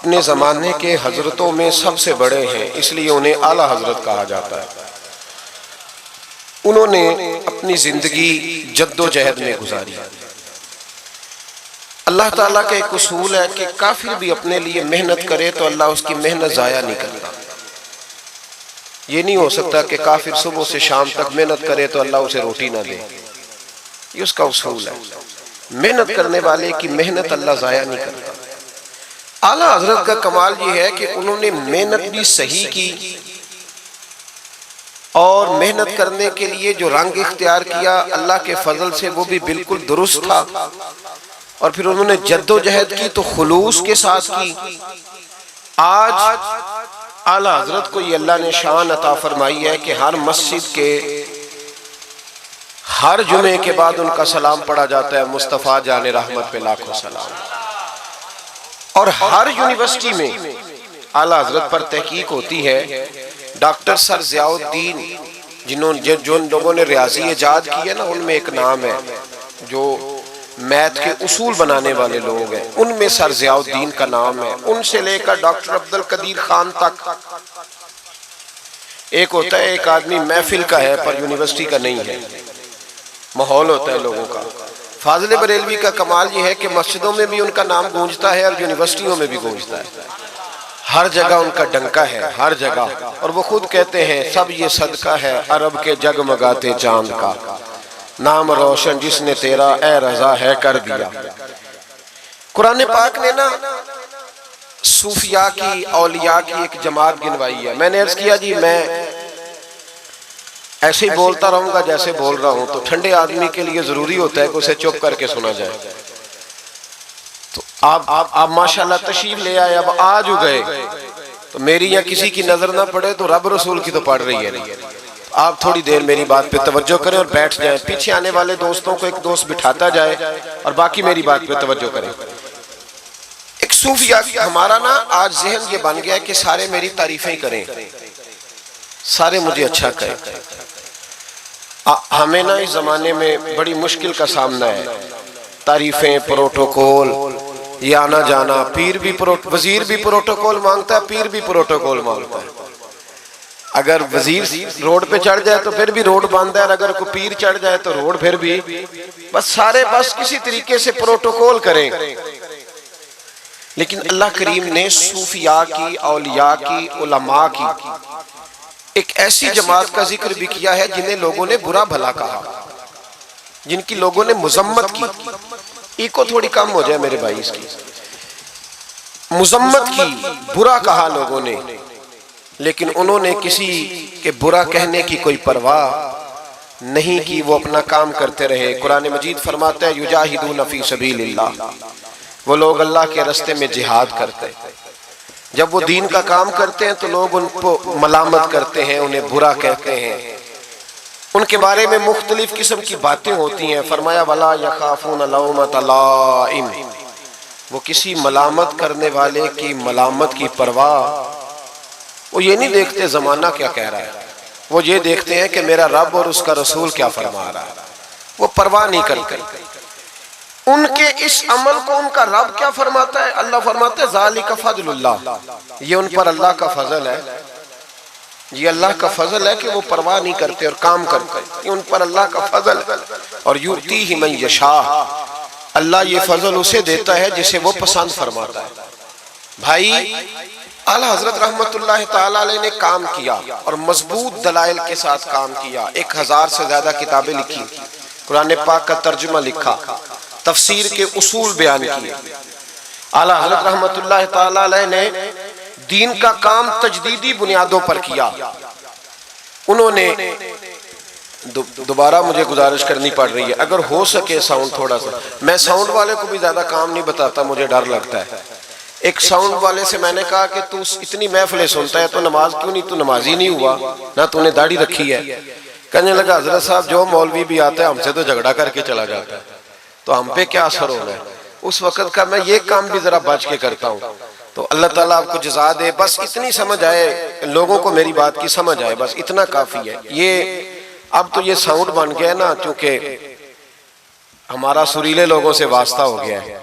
اپنے زمانے کے حضرتوں میں سب سے بڑے ہیں، اس لیے انہیں اعلیٰ حضرت کہا جاتا ہے۔ انہوں نے اپنی زندگی جد و جہد میں گزاری۔ اللہ تعالیٰ کا ایک اصول ہے کہ کافر بھی اپنے لیے محنت کرے تو اللہ اس کی محنت ضائع نہیں کرتا۔ یہ نہیں ہو سکتا کہ کافر صبح سے شام تک محنت کرے تو اللہ اسے روٹی نہ دے، یہ اس کا اصول ہے۔ محنت کرنے والے کی محنت اللہ ضائع نہیں کرتا۔ اعلیٰ حضرت کا کمال یہ ہے کہ انہوں نے محنت بھی صحیح کی، اور محنت کرنے کے لیے جو رنگ اختیار کیا اللہ کے فضل سے وہ بھی بالکل درست تھا، اور پھر انہوں نے جد و جہد کی تو خلوص کے ساتھ کی۔ آج اعلیٰ حضرت کو یہ اللہ نے شان عطا فرمائی ہے کہ ہر مسجد کے ہر جمعے کے بعد ان کا سلام پڑھا جاتا ہے، مصطفیٰ جان رحمت پہ لاکھوں سلام۔ اور ہر یونیورسٹی میں اعلیٰ حضرت پر تحقیق ہوتی ہے۔ ڈاکٹر سر ضیاء الدین جن لوگوں نے ریاضی ایجاد کی ہے نا، ان میں ایک نام ہے، جو میتھ کے اصول بنانے والے لوگ ہیں ان میں سر ضیاء الدین کا نام ہے۔ ان سے لے کر ڈاکٹر عبدالقدیر خان تک۔ ایک ہوتا ہے ایک آدمی محفل کا ہے پر یونیورسٹی کا نہیں ہے، ماحول ہوتا ہے لوگوں کا۔ فاضل بریلوی کا کمال یہ ہے کہ مسجدوں میں بھی ان کا نام گونجتا ہے اور یونیورسٹیوں میں بھی گونجتا ہے، ہر جگہ ان کا ڈنکا ہے، ہر جگہ۔ اور وہ خود کہتے ہیں سب یہ صدقہ ہے عرب کے جگمگاتے چاند کا، نام روشن جس نے تیرا اے رضا ہے کر دیا۔ قرآن پاک نے نا صوفیاء کی، اولیاء کی ایک جماعت گنوائی ہے۔ میں نے عرض کیا جی میں ایسے ہی بولتا رہوں گا جیسے بول رہا ہوں، تو ٹھنڈے آدمی کے لیے ضروری ہوتا ہے کہ اسے چپ کر کے سنا جائے۔ تو آپ ماشاءاللہ تشریف لے آئے، اب آج ہو گئے تو میری یا کسی کی نظر نہ پڑے تو رب رسول کی تو پڑ رہی ہے نہیں۔ آپ تھوڑی دیر میری بات پہ توجہ کریں اور بیٹھ جائیں، پیچھے آنے والے دوستوں کو ایک دوست بٹھاتا جائے اور باقی میری بات پہ توجہ کریں۔ ایک صوفیاء ہمارا نا آج ذہن یہ بن گیا ہے کہ سارے میری تعریفیں کریں، سارے مجھے اچھا کہیں۔ ہمیں نا اس زمانے میں بڑی مشکل کا سامنا ہے، تعریفیں، پروٹوکول، یہ آنا جانا۔ پیر بھی وزیر بھی پروٹوکول مانگتا ہے، پیر بھی پروٹوکول مانگتا ہے۔ اگر وزیر روڈ پہ چڑھ جائے تو پھر بھی روڈ بند ہے، اور اگر کوئی پیر چڑھ جائے تو روڈ پھر بھی بس سارے کسی طریقے سے پروٹوکول کریں۔ لیکن اللہ کریم نے صوفیاء کی، اولیاء کی، علماء کی ایک ایسی جماعت کا ذکر بھی کیا ہے جنہیں لوگوں نے برا بھلا کہا، جن کی لوگوں نے مذمت کی۔ ایکو تھوڑی کم ہو جائے میرے بھائی، اس کی مذمت کی، برا کہا لوگوں نے، لیکن انہوں نے کسی کے برا کہنے کی کوئی پرواہ نہیں کی، وہ اپنا کام کرتے رہے۔ قرآن مجید فرماتا ہے یجاہدون فی سبیل اللہ، وہ لوگ اللہ کے راستے میں جہاد کرتے ہیں۔ جب وہ دین کا کام کرتے ہیں تو لوگ ان کو ملامت کرتے ہیں، انہیں برا کہتے ہیں، ان کے بارے میں مختلف قسم کی باتیں ہوتی ہیں۔ فرمایا وَلَا يَخَافُونَ لَوْمَةَ لَائِمٍ، وہ کسی ملامت کرنے والے کی ملامت کی پرواہ، وہ یہ نہیں دیکھتے زمانہ کیا کہہ رہا ہے، وہ یہ دیکھتے ہیں کہ میرا رب اور اس کا رسول کیا فرما رہا ہے، وہ پرواہ نہیں کرتے۔ ان کے اس عمل کو ان کا رب کیا فرماتا ہے؟ اللہ فرماتا ہے ذالک فضل اللہ، یہ ان پر اللہ کا فضل ہے، یہ اللہ کا فضل ہے کہ وہ پرواہ نہیں کرتے اور کام کرتے، یہ ان پر اللہ کا فضل ہے۔ اور یؤتیہ من یشاء، اللہ یہ فضل اسے دیتا ہے جسے وہ پسند فرماتا ہے۔ بھائی اعلیٰ حضرت رحمت اللہ تعالیٰ علیہ نے کام کیا اور مضبوط دلائل کے ساتھ کام کیا، 1000 سے زیادہ کتابیں لکھی، قرآن پاک کا ترجمہ لکھا، تفسیر کے اصول بیان کیے۔ اعلیٰ حضرت رحمت اللہ تعالیٰ علیہ نے دین کا کام تجدیدی بنیادوں پر کیا۔ انہوں نے دوبارہ مجھے گزارش کرنی پڑ رہی ہے، اگر ہو سکے ساؤنڈ تھوڑا سا، میں ساؤنڈ والے کو بھی زیادہ کام نہیں بتاتا، مجھے ڈر لگتا ہے۔ ایک ساؤنڈ والے سے میں نے کہا کہ تو اتنی محفلیں سنتا ہے تو نماز کیوں نہیں، تو نمازی نہیں ہوا نہ، تو نے داڑھی رکھی ہے۔ کہنے لگا حضرت صاحب جو مولوی بھی آتا ہے ہم سے تو جھگڑا کر کے چلا جاتا ہے، تو ہم پہ کیا اثر ہونا ہے۔ اس وقت کا میں یہ کام بھی ذرا بچ کے کرتا ہوں، تو اللہ تعالیٰ آپ کو جزا دے، بس اتنی سمجھ آئے، لوگوں کو میری بات کی سمجھ آئے، بس اتنا کافی ہے۔ یہ اب تو یہ ساؤنڈ بن گیا نا، چونکہ ہمارا سریلے لوگوں سے واسطہ ہو گیا ہے،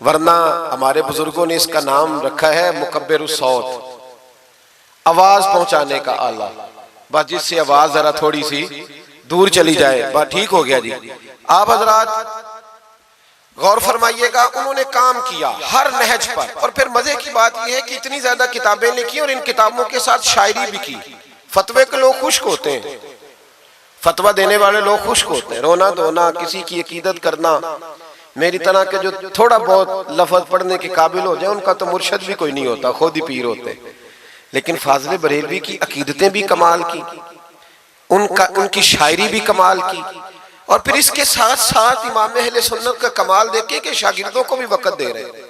ورنہ ہمارے بزرگوں نے اس کا نام رکھا ہے مکبر الصوت، آواز پہنچانے کا آلہ، بس جس سے آواز ذرا تھوڑی سی دور چلی جائے بات ٹھیک ہو گیا جی۔ آپ حضرات غور فرمائیے گا، انہوں نے کام کیا ہر نہج پر، اور پھر مزے کی بات یہ ہے کہ اتنی زیادہ کتابیں لکھی اور ان کتابوں کے ساتھ شاعری بھی کی۔ فتوے کے لوگ خشک ہوتے ہیں، فتوہ دینے والے لوگ خشک ہوتے ہیں، رونا دھونا، کسی کی عقیدت کرنا، میری طرح کے جو تھوڑا بہت لفظ پڑھنے کے قابل ہو جائے ان کا تو مرشد بھی کوئی نہیں ہوتا، خود ہی پیر ہوتے۔ لیکن فاضل بریلوی کی عقیدتیں بھی کمال کی، ان کی شاعری بھی کمال کی، اور پھر اس کے ساتھ ساتھ امام اہل سنت کا کمال دیکھیں کہ شاگردوں کو بھی وقت دے رہے ہیں،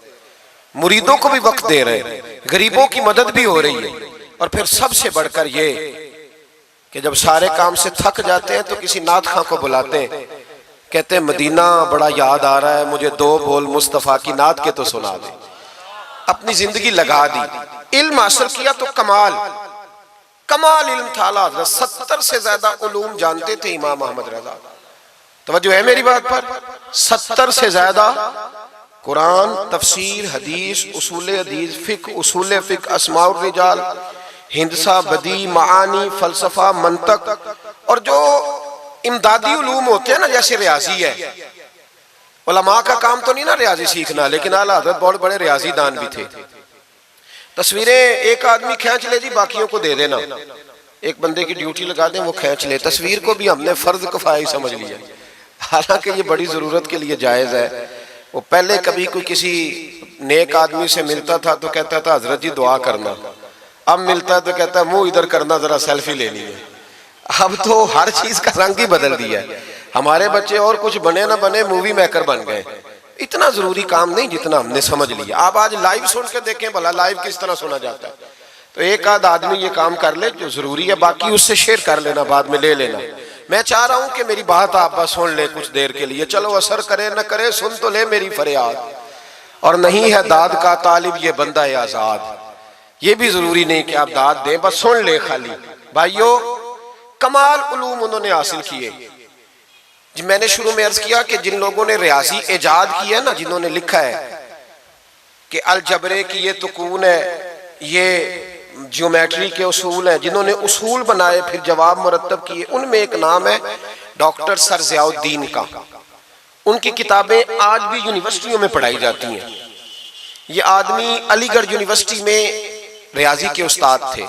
مریدوں کو بھی وقت دے رہے ہیں، غریبوں کی مدد بھی ہو رہی ہے، اور پھر سب سے بڑھ کر یہ کہ جب سارے کام سے تھک جاتے ہیں تو کسی نعت خواں کو بلاتے ہیں، کہتے ہیں مدینہ بڑا یاد آ رہا ہے، مجھے دو بول مصطفیٰ کی نعت کے تو سنا دے۔ اپنی زندگی لگا دی، علم حاصل کیا تو کمال علم تھا۔ حضرت 70 سے زیادہ علوم جانتے تھے امام احمد رضا، توجہ ہے میری بات پر، 70 سے زیادہ، قرآن، تفسیر، حدیث، اصول فقہ، اسماء الرجال، ہندسہ، بدیع، معانی، فلسفہ، منطق، اور جو امدادی علوم ہوتے ہیں نا جیسے ریاضی ہے، علماء کا کام تو نہیں نا ریاضی سیکھنا، لیکن اعلیٰ حضرت بہت بڑے ریاضی دان بھی تھے۔ تصویریں ایک آدمی کھینچ لے جی، باقیوں کو دے دینا، ایک بندے کی ڈیوٹی لگا دیں وہ کھینچ لے، تصویر کو بھی ہم نے فرض کفایہ سمجھ لیا، حالانکہ یہ بڑی ضرورت کے لیے جائز ہے۔ وہ پہلے کبھی کوئی کسی نیک آدمی سے ملتا تھا تو کہتا تھا حضرت جی دعا کرنا، اب ملتا ہے تو کہتا ہے منہ ادھر کرنا، ذرا سیلفی لینی ہے۔ اب تو ہر چیز کا رنگ ہی بدل دیا ہے، ہمارے بچے اور کچھ بنے نہ بنے مووی میکر بن گئے، اتنا ضروری کام نہیں جتنا ہم نے سمجھ لیا۔ آپ آج لائیو سن کے دیکھیں بھلا لائیو کس طرح سنا جاتا ہے، تو ایک آدھ آدمی یہ کام کر لے جو ضروری ہے، باقی اس سے شیئر کر لینا، بعد میں لے لینا۔ میں چاہ رہا ہوں کہ میری بات آپ بس سن لے کچھ دیر کے لیے، چلو اثر کرے نہ کرے سن تو لے میری فریاد، اور نہیں ہے داد کا طالب یہ بندہ آزاد، یہ بھی ضروری نہیں کہ آپ داد دیں، بس سن لے خالی۔ بھائیو کمال علوم انہوں نے حاصل کیے۔ میں نے شروع میں عرض کیا کہ جن لوگوں نے ریاضی ایجاد کی ہے نا، جنہوں نے لکھا ہے کہ الجبرے کی یہ تکون ہے، یہ جیومیٹری کے اصول ہیں، جنہوں نے اصول بنائے پھر جواب مرتب کیے، ان میں ایک نام ہے ڈاکٹر سر ضیاء الدین کا۔ ان کی کتابیں آج بھی یونیورسٹیوں میں پڑھائی جاتی ہیں۔ یہ آدمی علی گڑھ یونیورسٹی میں ریاضی کے استاد تھے،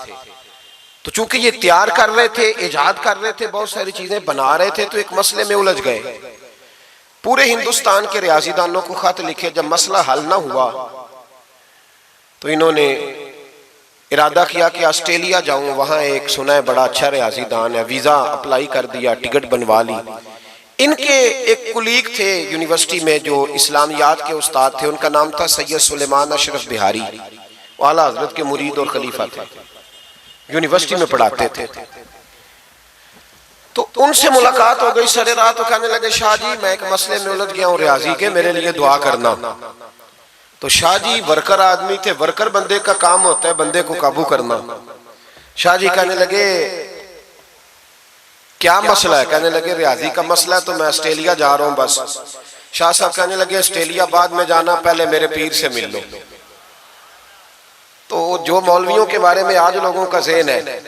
تو چونکہ یہ تیار کر رہے تھے، ایجاد کر رہے تھے، بہت ساری چیزیں بنا رہے تھے، تو ایک مسئلے میں الجھ گئے۔ پورے ہندوستان کے ریاضی دانوں کو خط لکھے، جب مسئلہ حل نہ ہوا تو انہوں نے ارادہ کیا کہ آسٹریلیا جاؤں، وہاں ایک سنا ہے بڑا اچھا ریاضی دان ہے، ویزا اپلائی کر دیا، ٹکٹ بنوا لی۔ ان کے ایک کلیگ تھے یونیورسٹی میں جو اسلامیات کے استاد تھے، ان کا نام تھا سید سلیمان اشرف بہاری، وہ اعلیٰ حضرت کے مرید اور خلیفہ تھے، یونیورسٹی میں پڑھاتے تھے۔ تو ان سے ملاقات ہو گئی سر رات، تو کہنے لگے شاہ جی میں ایک مسئلے میں الجھ گیا ہوں ریاضی کے، میرے لیے دعا کرنا۔ تو شاہ جی ورکر آدمی تھے، ورکر بندے کا کام ہوتا ہے بندے کو قابو کرنا۔ شاہ جی کہنے لگے کیا مسئلہ ہے؟ کہنے لگے ریاضی کا مسئلہ ہے، تو میں آسٹریلیا جا رہا ہوں بس۔ شاہ صاحب کہنے لگے آسٹریلیا بعد میں جانا، پہلے میرے پیر سے مل لو۔ تو جو مولویوں کے بارے میں آج لوگوں کا ذہن ہے،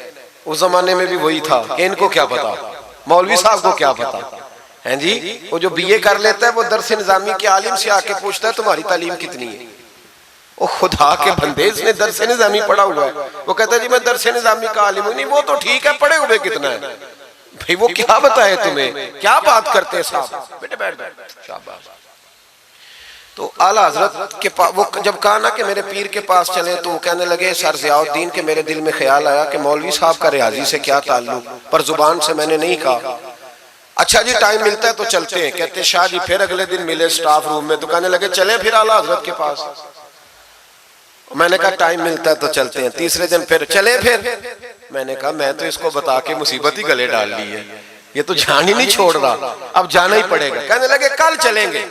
اس زمانے میں بھی وہی تھا کہ ان کو کیا پتا، مولوی صاحب کو کیا پتا ہیں جی۔ وہ جو بی اے کر لیتا ہے وہ درس نظامی کے عالم سے آ کے پوچھتا ہے تمہاری تعلیم کتنی ہے؟ وہ خدا کے بندے، اس نے درس نظامی پڑھا ہوا ہے، وہ کہتا ہے جی میں درس نظامی کا عالم ہوں۔ نہیں وہ تو ٹھیک ہے، پڑھے ہوئے کتنا ہے بھئی، وہ کیا بتائے تمہیں، کیا بات کرتے صاحب، بیٹے بیٹھ بیٹھ شاباش۔ تو اعلیٰ حضرت کے پاس وہ جب کہا نا کہ میرے پیر کے پاس چلیں، تو وہ کہنے لگے سر ضیاء الدین کے میرے دل میں خیال آیا کہ مولوی صاحب کا ریاضی سے کیا تعلق، پر زبان سے میں نے نہیں کہا۔ اچھا جی ٹائم ملتا ہے تو چلتے ہیں۔ کہتے شاہ جی پھر اگلے دن ملے سٹاف روم میں، تو کہنے لگے چلیں پھر اعلیٰ حضرت کے پاس۔ میں نے کہا ٹائم ملتا ہے تو چلتے ہیں۔ تیسرے دن پھر چلیں پھر، میں نے کہا میں تو اس کو بتا کے مصیبت ہی گلے ڈال لی ہے، یہ تو جان ہی نہیں چھوڑ رہا، اب جانا ہی پڑے گا۔ کہنے لگے کل چلیں گے۔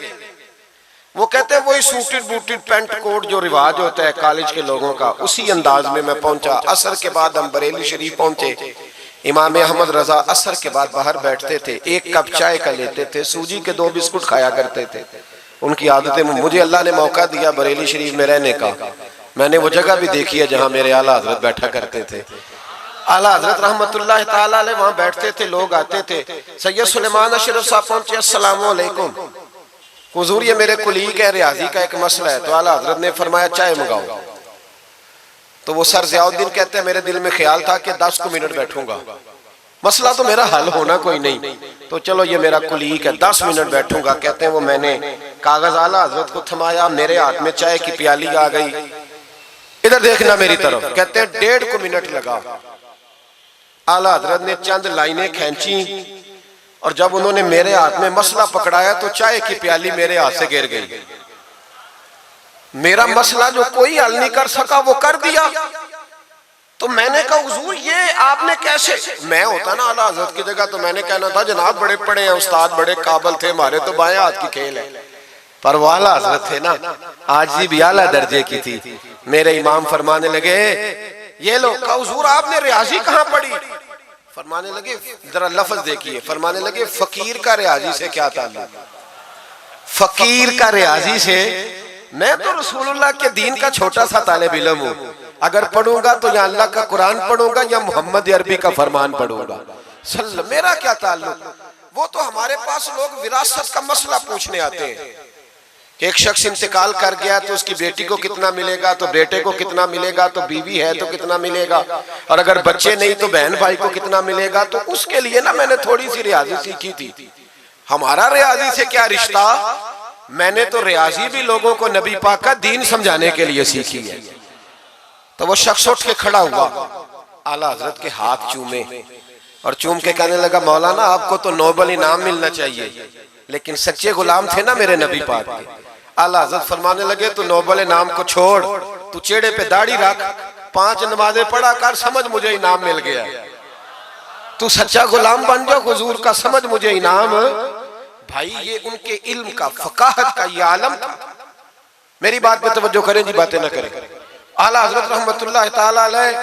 وہ کہتے ہیں وہی سوٹڈ بوٹڈ پینٹ کوٹ جو رواج ہوتا ہے کالج کے لوگوں کا، اسی انداز میں میں پہنچا۔ عصر کے بعد ہم بریلی شریف پہنچے۔ امام احمد رضا عصر کے بعد باہر بیٹھتے تھے، ایک کپ چائے کا لیتے تھے، سوجی کے 2 بسکٹ کھایا کرتے تھے۔ ان کی عادتیں، مجھے اللہ نے موقع دیا بریلی شریف میں رہنے کا، میں نے وہ جگہ بھی دیکھی ہے جہاں میرے اعلیٰ حضرت بیٹھا کرتے تھے۔ اعلیٰ حضرت رحمت اللہ تعالیٰ علیہ وہاں بیٹھتے تھے، لوگ آتے تھے، سید سلیمان اشرف صاحب پہنچے، السلام علیکم حضور یہ میرے کلیگ ہے، ریاضی کا ایک مسئلہ ہے، تو اعلیٰ حضرت نے فرمایا چائے منگاؤ۔ تو وہ سر ضیاء الدین کہتے ہیں میرے دل میں خیال تھا کہ 10 منٹ بیٹھوں گا، مسئلہ تو میرا حل ہونا کوئی نہیں، تو چلو یہ میرا کلیگ ہے 10 منٹ بیٹھوں گا۔ کہتے ہیں وہ میں نے کاغذ اعلیٰ حضرت کو تھمایا، میرے ہاتھ میں چائے کی پیالی آ گئی، ادھر دیکھنا میری طرف، کہتے ہیں 1.5 منٹ لگا، اعلیٰ حضرت نے چند لائنیں کھینچیں، اور جب انہوں نے میرے ہاتھ میں مسئلہ پکڑایا تو چائے کی پیالی میرے ہاتھ سے گر گئی۔ میرا مسئلہ جو کوئی حل نہیں کر سکا وہ کر دیا۔ تو میں نے کہا حضور یہ آپ نے کیسے، میں ہوتا نا اعلیٰ حضرت کی جگہ تو میں نے کہنا تھا جناب بڑے پڑھے ہیں استاد، بڑے قابل تھے، ہمارے تو بائیں ہاتھ کی کھیل ہے، پر وہ اعلیٰ حضرت تھے نا، عاجزی بھی اعلیٰ درجے کی تھی۔ میرے امام فرمانے لگے یہ لو، کہا حضور آپ نے ریاضی کہاں پڑھی؟ فرمانے لگے ذرا لفظ دیکھیے، فرمانے لگے فقیر کا ریاضی سے کیا تعلق؟ فقیر کا ریاضی سے، میں تو رسول اللہ کے دین کا چھوٹا سا طالب علم ہوں، اگر پڑھوں گا تو یا اللہ کا قرآن پڑھوں گا یا محمد عربی کا فرمان پڑھوں گا، میرا کیا تعلق؟ وہ تو ہمارے پاس لوگ وراثت کا مسئلہ پوچھنے آتے ہیں کہ ایک شخص انتقال کر گیا تو اس کی بیٹی کو کتنا ملے گا، تو بیٹے کو کتنا ملے گا، تو بیوی ہے تو کتنا ملے گا، اور اگر بچے نہیں تو بہن بھائی کو کتنا ملے گا۔ تو اس کے لیے نا میں نے تھوڑی سی ریاضی سیکھی تھی۔ ہمارا ریاضی سے کیا رشتہ؟ میں نے تو ریاضی بھی لوگوں کو نبی پاک کا دین سمجھانے کے لیے سیکھی ہے۔ تو وہ شخص اٹھ کے کھڑا ہوا، اعلیٰ حضرت کے ہاتھ چومے اور چوم کے کہنے لگا مولانا آپ کو تو نوبل انعام ملنا چاہیے، لیکن سچے غلام تھے نا میرے نبی پاک کے۔ اعلیٰ حضرت فرمانے لگے تو نوبل انعام کو چھوڑ، تو چیڑے پہ داڑھی رکھ، 5 نمازیں پڑھا کر، سمجھ مجھے انعام مل گیا، تو سچا غلام بن جا حضور کا، سمجھ مجھے انعام۔ بھائی یہ ان کے علم کا، فقاہت کا یہ عالم تھا۔ میری بات پہ توجہ کریں جی، باتیں نہ کریں۔ اعلیٰ حضرت رحمت اللہ تعالیٰ علیہ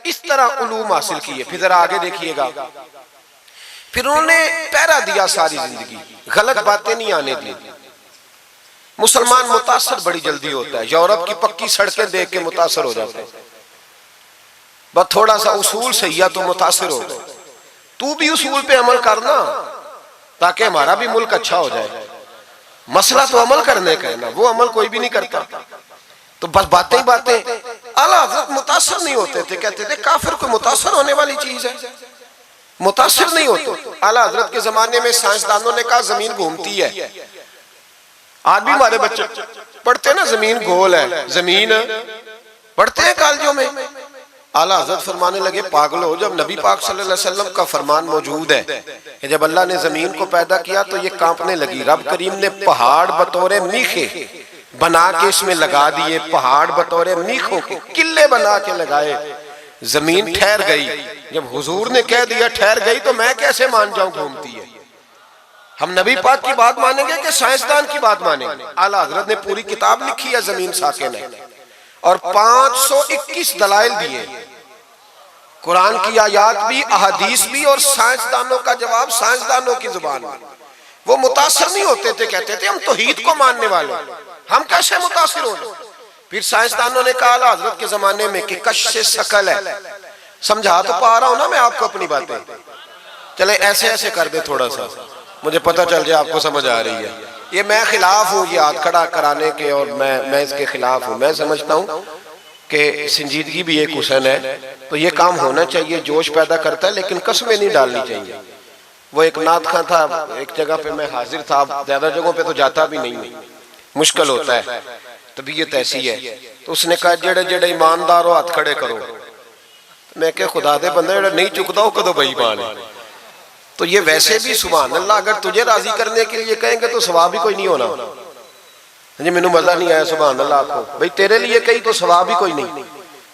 اس طرح علوم حاصل کیے۔ پھر ذرا آگے دیکھیے گا، پھر انہوں نے پہرا دیا ساری زندگی، غلط باتیں نہیں آنے دی۔ مسلمان متاثر بڑی جلدی ہوتا ہے، یورپ کی پکی سڑکیں دیکھ کے متاثر ہو جاتا ہے، بس تھوڑا سا اصول صحیح تو متاثر ہو۔ تو بھی اصول پہ عمل کرنا تاکہ ہمارا بھی ملک اچھا ہو جائے۔ مسئلہ تو عمل کرنے کا ہے نا، وہ عمل کوئی بھی نہیں کرتا، تو بس باتیں ہی باتیں۔ اعلیٰ حضرت متاثر نہیں ہوتے تھے، کہتے تھے کافر کو متاثر ہونے والی چیز ہے، متاثر نہیں ہوتے۔ اعلیٰ حضرت کے زمانے میں سائنسدانوں نے کہا زمین گھومتی ہے، آج بھی ہمارے بچے پڑھتے ہیں نا زمین گول ہے، زمین پڑھتے ہیں کالجوں میں۔ اعلیٰ حضرت فرمانے لگے پاگلو، جب نبی پاک صلی اللہ علیہ وسلم کا فرمان موجود ہے کہ جب اللہ نے زمین کو پیدا کیا تو یہ کانپنے لگی، رب کریم نے پہاڑ بطور میخے بنا کے اس میں لگا دیے، پہاڑ بطور میخوں کے قلعے بنا کے لگائے، زمین ٹھہر گئی۔ جب حضور نے کہہ دیا ٹھہر گئی تو میں کیسے مان جاؤں گھومتی ہے؟ ہم نبی پاک کی بات مانیں گے کہ سائنسدان کی بات مانیں گے؟ اعلیٰ حضرت نے پوری کتاب لکھی ہے زمین ساکن ہے، اور 521 دلائل دیے، قرآن کی آیات بھی، احادیث بھی، اور سائنسدانوں کا جواب سائنسدانوں کی زبان میں۔ وہ متاثر نہیں ہوتے تھے، کہتے تھے ہم توحید کو ماننے والے، ہم کیسے متاثر ہوں؟ پھر سائنسدانوں نے کہا اعلیٰ حضرت کے زمانے میں کہ کش سے ثقل ہے، سمجھا تو پا رہا ہوں نا میں آپ کو اپنی باتیں، چلے ایسے ایسے کر دے تھوڑا سا، مجھے پتہ چل جائے آپ کو سمجھ آ رہی ہے۔ یہ میں خلاف ہوں یہ ہاتھ کھڑا کرانے کے، اور میں اس کے خلاف ہوں۔ میں سمجھتا ہوں کہ سنجیدگی بھی ایک حسن ہے، تو یہ کام ہونا چاہیے، جوش پیدا کرتا ہے، لیکن قسمیں نہیں ڈالنی چاہیے۔ وہ ایک نعت خواں تھا، ایک جگہ پہ میں حاضر تھا، زیادہ جگہوں پہ تو جاتا بھی نہیں ہوں، مشکل ہوتا ہے، طبیعت ایسی ہے۔ تو اس نے کہا جڑے جڑے ایماندار ہو ہاتھ کھڑے کرو۔ میں کہ خدا دے بندے جڑا نہیں چکتا ہو کدو بے ایمان ہے۔ تو یہ ویسے بھی سبحان اللہ اگر تجھے راضی کرنے کے لیے کہیں گے تو ثواب ہی کوئی نہیں ہونا۔ جی میں نے مزہ نہیں آیا سبحان اللہ آپ کو، بھئی تیرے لیے کہیں تو ثواب ہی کوئی نہیں۔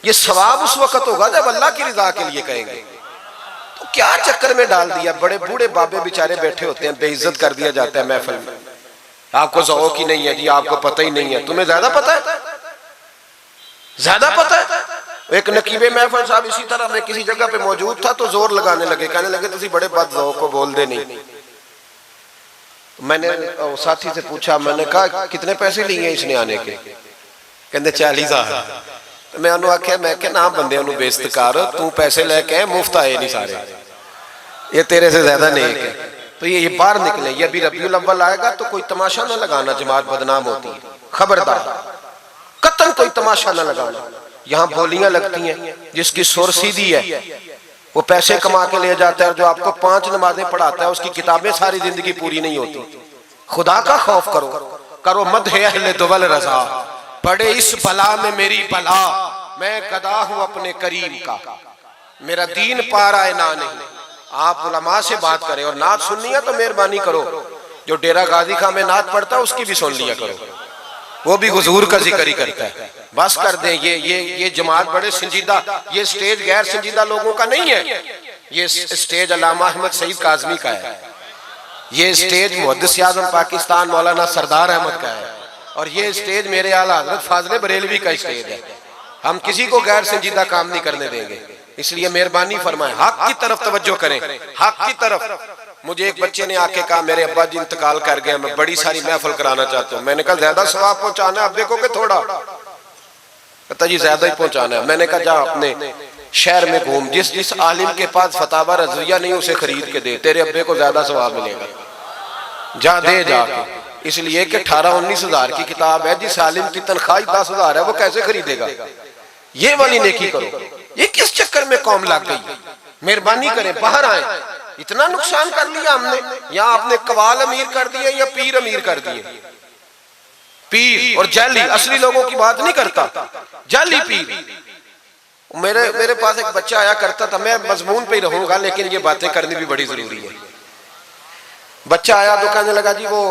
یہ ثواب اس وقت ہوگا جب اللہ کی رضا کے لیے کہیں گے۔ تو کیا چکر میں ڈال دیا، بڑے بوڑھے بابے بیچارے بیٹھے ہوتے ہیں، بے عزت کر دیا جاتا ہے محفل میں۔ آپ کو ذوق ہی نہیں ہے جی، آپ کو پتہ ہی نہیں ہے، تمہیں زیادہ پتہ ہے، زیادہ پتہ ہے۔ ایک نقیب محفل صاحب اسی طرح میں کسی جگہ پہ موجود تھا تو زور لگانے لگے، کہنے لگے تسی بڑے بد ذوق کو بول دے نہیں۔ میں نے ساتھی سے پوچھا، میں نے کہا کتنے پیسے لیے اس نے آنے کے؟ کہندے 40,000۔ میں انہوں آکھیا میں کہ نام بندے انہوں بیستکار تو پیسے لے کے مفت آئے نہیں سارے، یہ تیرے سے زیادہ نیک ہے۔ تو یہ باہر نکلے، یہ بھی ربیع الاول آئے گا تو کوئی تماشا نہ لگانا، جماعت بدنام ہوتی ہے، خبردار قطعاً کوئی تماشا نہ لگانا۔ یہاں بولیاں لگتی ہیں، جس کی سر سیدھی ہے وہ پیسے کما کے لے جاتا ہے، اور جو آپ کو 5 نمازیں پڑھاتا ہے اس کی کتابیں ساری زندگی پوری نہیں ہوتی۔ خدا کا خوف کرو مدح اہل دول رضا، پڑے اس بلا میں میری بلا، میں گدا ہوں اپنے کریم کا، میرا دین پارا نہ نہیں۔ آپ علماء سے بات کریں، اور نعت سننی ہے تو مہربانی کرو، جو ڈیرہ غازی خان میں نعت پڑھتا ہے اس کی بھی سن لیا کرو، وہ بھی حضور کا ذکر ہی کرتا ہے۔ بس کر دیں، یہ جماعت بڑے سنجیدہ، یہ سٹیج غیر سنجیدہ لوگوں کا نہیں ہے، یہ سٹیج علامہ احمد سعید کاظمی کا ہے، یہ سٹیج محدث اعظم پاکستان مولانا سردار احمد کا ہے، اور یہ سٹیج میرے اعلیٰ حضرت فاضل بریلوی کا سٹیج ہے۔ ہم کسی کو غیر سنجیدہ کام نہیں کرنے دیں گے، اس لیے مہربانی فرمائیں، حق کی طرف توجہ کریں، حق کی طرف۔ مجھے ایک بچے نے آ کے کہا میرے ابا جی انتقال کر گئے، میں بڑی ساری محفل کرانا چاہتا ہوں۔ میں نے کہا زیادہ ثواب پہنچانا ہے، اب دیکھو کہ تھوڑا، کہتا جی زیادہ ہی پہنچانا ہے۔ میں نے کہا جا اپنے شہر میں گھوم، جس عالم کے پاس فتاوی رضویہ نہیں اسے خرید کے دے، تیرے ابے کو زیادہ ثواب ملے گا، جا دے جا کے۔ اس لیے کہ 18-19 ہزار کی کتاب ہے، جس عالم کی تنخواہ 10,000 ہے وہ کیسے خریدے گا؟ یہ والی نیکی کرو۔ یہ کس چکر میں قوم لگ گئی؟ مہربانی کریں، باہر آئیں، اتنا نقصان کر لیا ہم نے، یا آپ نے قوال امیر کر دیے یا پیر امیر کر دیے۔ پیر اور جعلی، اصلی لوگوں کی بات نہیں کرتا، جعلی پیر۔ میرے پاس ایک بچہ آیا کرتا تھا، میں مضمون پہ ہی رہوں گا لیکن یہ باتیں کرنی بھی بڑی ضروری ہے۔ بچہ آیا تو کہنے لگا جی وہ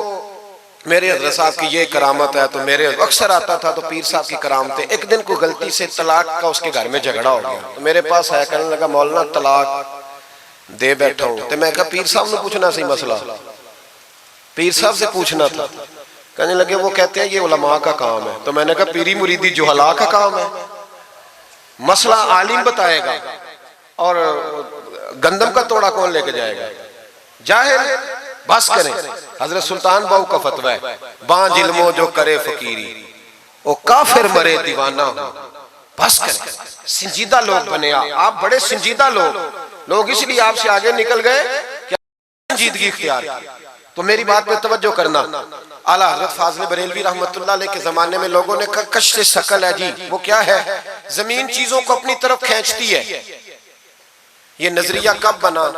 میرے حضرت صاحب کی یہ کرامت ہے، تو میرے اکثر آتا تھا تو پیر صاحب کی کرامت ہے۔ ایک دن کو غلطی سے طلاق کا اس کے گھر میں جھگڑا ہو گیا، تو میرے پاس آیا کہنے لگا مولانا طلاق دے بیٹھا ہوں۔ تو میں کہا پیر صاحب نے پوچھنا سی مسئلہ، پیر صاحب سے پوچھنا تھا۔ کہنے لگے وہ کہتے ہیں یہ علماء کا کام ہے۔ تو میں نے کہا پیری مریدی جہلاء کا کام ہے، مسئلہ عالم بتائے گا، اور گندم کا توڑا کون لے کے جائے گا؟ جاہل۔ بس کریں، حضرت سلطان باؤ کا فتویٰ ہے، بانج علموں جو کرے فقیری، وہ کافر مرے دیوانہ ہو۔ بس کریں، سنجیدہ لوگ بنے، آپ بڑے سنجیدہ لوگ اس لیے آپ سے آگے نکل گئے کہ سنجیدگی اختیار کی۔ تو میری بات پہ توجہ کرنا، اعلیٰ حضرت فاضل بریلوی رحمت اللہ علیہ کے زمانے میں لوگوں نے کہا کشف ثقل ہے جی، وہ کیا ہے؟ زمین چیزوں کو اپنی طرف کھینچتی ہے۔ یہ نظریہ کب بنا؟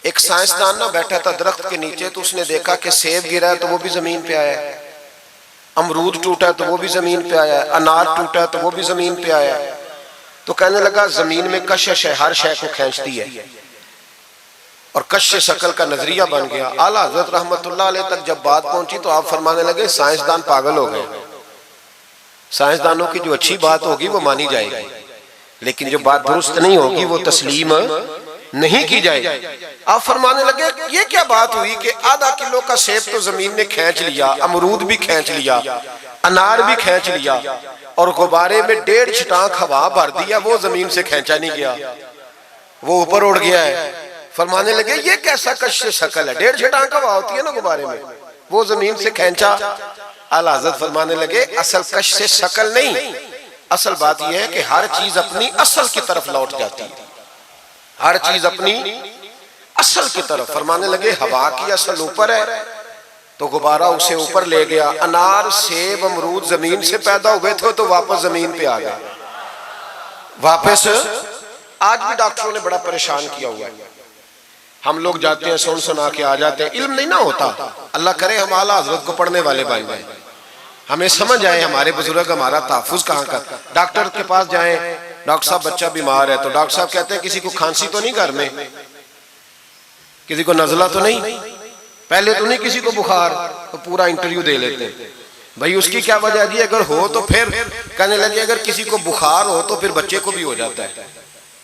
ایک سائنسدان نہ بیٹھا تھا درخت کے نیچے، تو اس نے دیکھا کہ سیب گرا ہے تو وہ بھی زمین پہ آیا ہے، امرود ٹوٹا ہے تو وہ بھی زمین پہ آیا ہے، انار ٹوٹا ہے تو وہ بھی زمین پہ آیا ہے۔ تو کہنے لگا زمین میں کشش ہے، ہر شے کو کھینچتی ہے، اور کشش ثقل کا نظریہ بن گیا۔ اعلیٰ حضرت رحمت اللہ علیہ تک جب بات پہنچی تو آپ فرمانے لگے سائنسدان پاگل ہو گئے، سائنسدانوں کی جو اچھی بات ہوگی وہ مانی جائے گی، لیکن جو بات درست نہیں ہوگی وہ تسلیم نہیں کی جائے گی۔ آپ فرمانے لگے یہ کیا بات ہوئی کہ آدھا کلو کا سیب تو زمین نے کھینچ لیا، امرود بھی کھینچ لیا، انار بھی کھینچ لیا، اور غبارے میں 1.5 چھٹانک ہوا بھر دیا، وہ زمین سے کھینچا نہیں گیا، وہ اوپر اڑ گیا ہے۔ فرمانے لگے یہ کیسا کشش ثقل ہے، 1.5 چھٹانک ہوا ہوتی ہے نا غبارے میں، وہ زمین سے کھینچا۔ اعلیٰ حضرت فرمانے لگے اصل کشش ثقل نہیں، اصل بات یہ ہے کہ ہر چیز اپنی اصل کی طرف لوٹ جاتی ہے، ہر چیز اپنی اصل کی طرف۔ فرمانے لگے ہوا کی اصل اوپر ہے تو غبارہ اسے اوپر لے گیا، انار سیب امرود زمین سے پیدا ہوئے تھے تو واپس زمین پہ آ گئے، واپس۔ آج بھی ڈاکٹروں نے بڑا پریشان کیا ہوا ہے، ہم لوگ جاتے ہیں سن سنا کے آ جاتے ہیں، علم نہیں نہ ہوتا۔ اللہ کرے ہم اعلیٰ حضرت کو پڑھنے والے بن جائیں، ہمیں سمجھ آئے ہمارے بزرگ ہمارا تحفظ کہاں کا۔ ڈاکٹر کے پاس جائیں، ڈاکٹر صاحب بچہ بیمار ہے تو ڈاکٹر صاحب کہتے ہیں کسی کو کھانسی تو نہیں گھر میں، کسی کو نزلہ تو نہیں، پہلے تو نہیں کسی کو بخار، تو پورا انٹرویو دے لیتے ہیں بھائی اس کی کیا وجہ جی، اگر ہو تو پھر کہنے لگے اگر کسی کو بخار ہو تو پھر بچے کو بھی ہو جاتا ہے،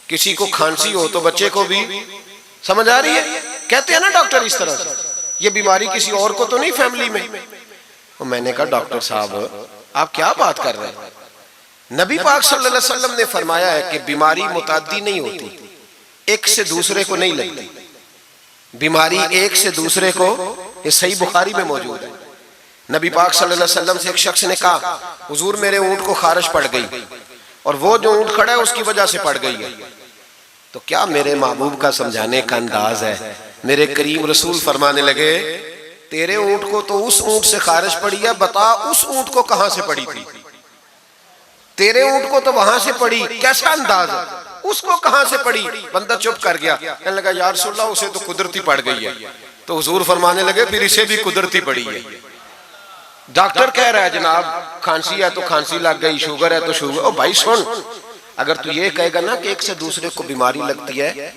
کسی کو کھانسی ہو تو بچے کو بھی۔ سمجھ آ رہی ہے؟ کہتے ہیں نا ڈاکٹر اس طرح سے، یہ بیماری کسی اور کو تو نہیں فیملی میں۔ میں نے کہا ڈاکٹر صاحب آپ کیا بات کر رہے ہیں؟ نبی پاک صلی اللہ علیہ وسلم نے فرمایا ہے کہ بیماری متعدی نہیں ہوتی، ایک سے دوسرے کو نہیں لگتی، بیماری ایک سے دوسرے کو یہ صحیح بخاری میں موجود ہے۔ نبی پاک صلی اللہ علیہ وسلم سے ایک شخص نے کہا حضور میرے اونٹ کو خارش پڑ گئی، اور وہ جو اونٹ کھڑا ہے اس کی وجہ سے پڑ گئی ہے۔ تو کیا میرے محبوب کا سمجھانے کا انداز ہے؟ میرے کریم رسول فرمانے لگے تیرے اونٹ کو تو اس اونٹ سے خارش پڑی ہے، بتا اس اونٹ کو کہاں سے پڑی تھی؟ تیرے اونٹ کو تو وہاں سے پڑی، کیسا انداز ہے؟ اس کو کہاں سے پڑی؟ بندہ چپ کر گیا، کہنے لگا یا رسول اللہ اسے تو قدرتی پڑ گئی ہے۔ تو حضور فرمانے لگے پھر اسے بھی قدرتی پڑی ہے۔ ڈاکٹر کہہ رہا ہے جناب کھانسی ہے تو کھانسی لگ گئی، شوگر ہے تو شوگر۔ او بھائی سن، اگر تو یہ کہے گا نا کہ ایک سے دوسرے کو بیماری لگتی ہے،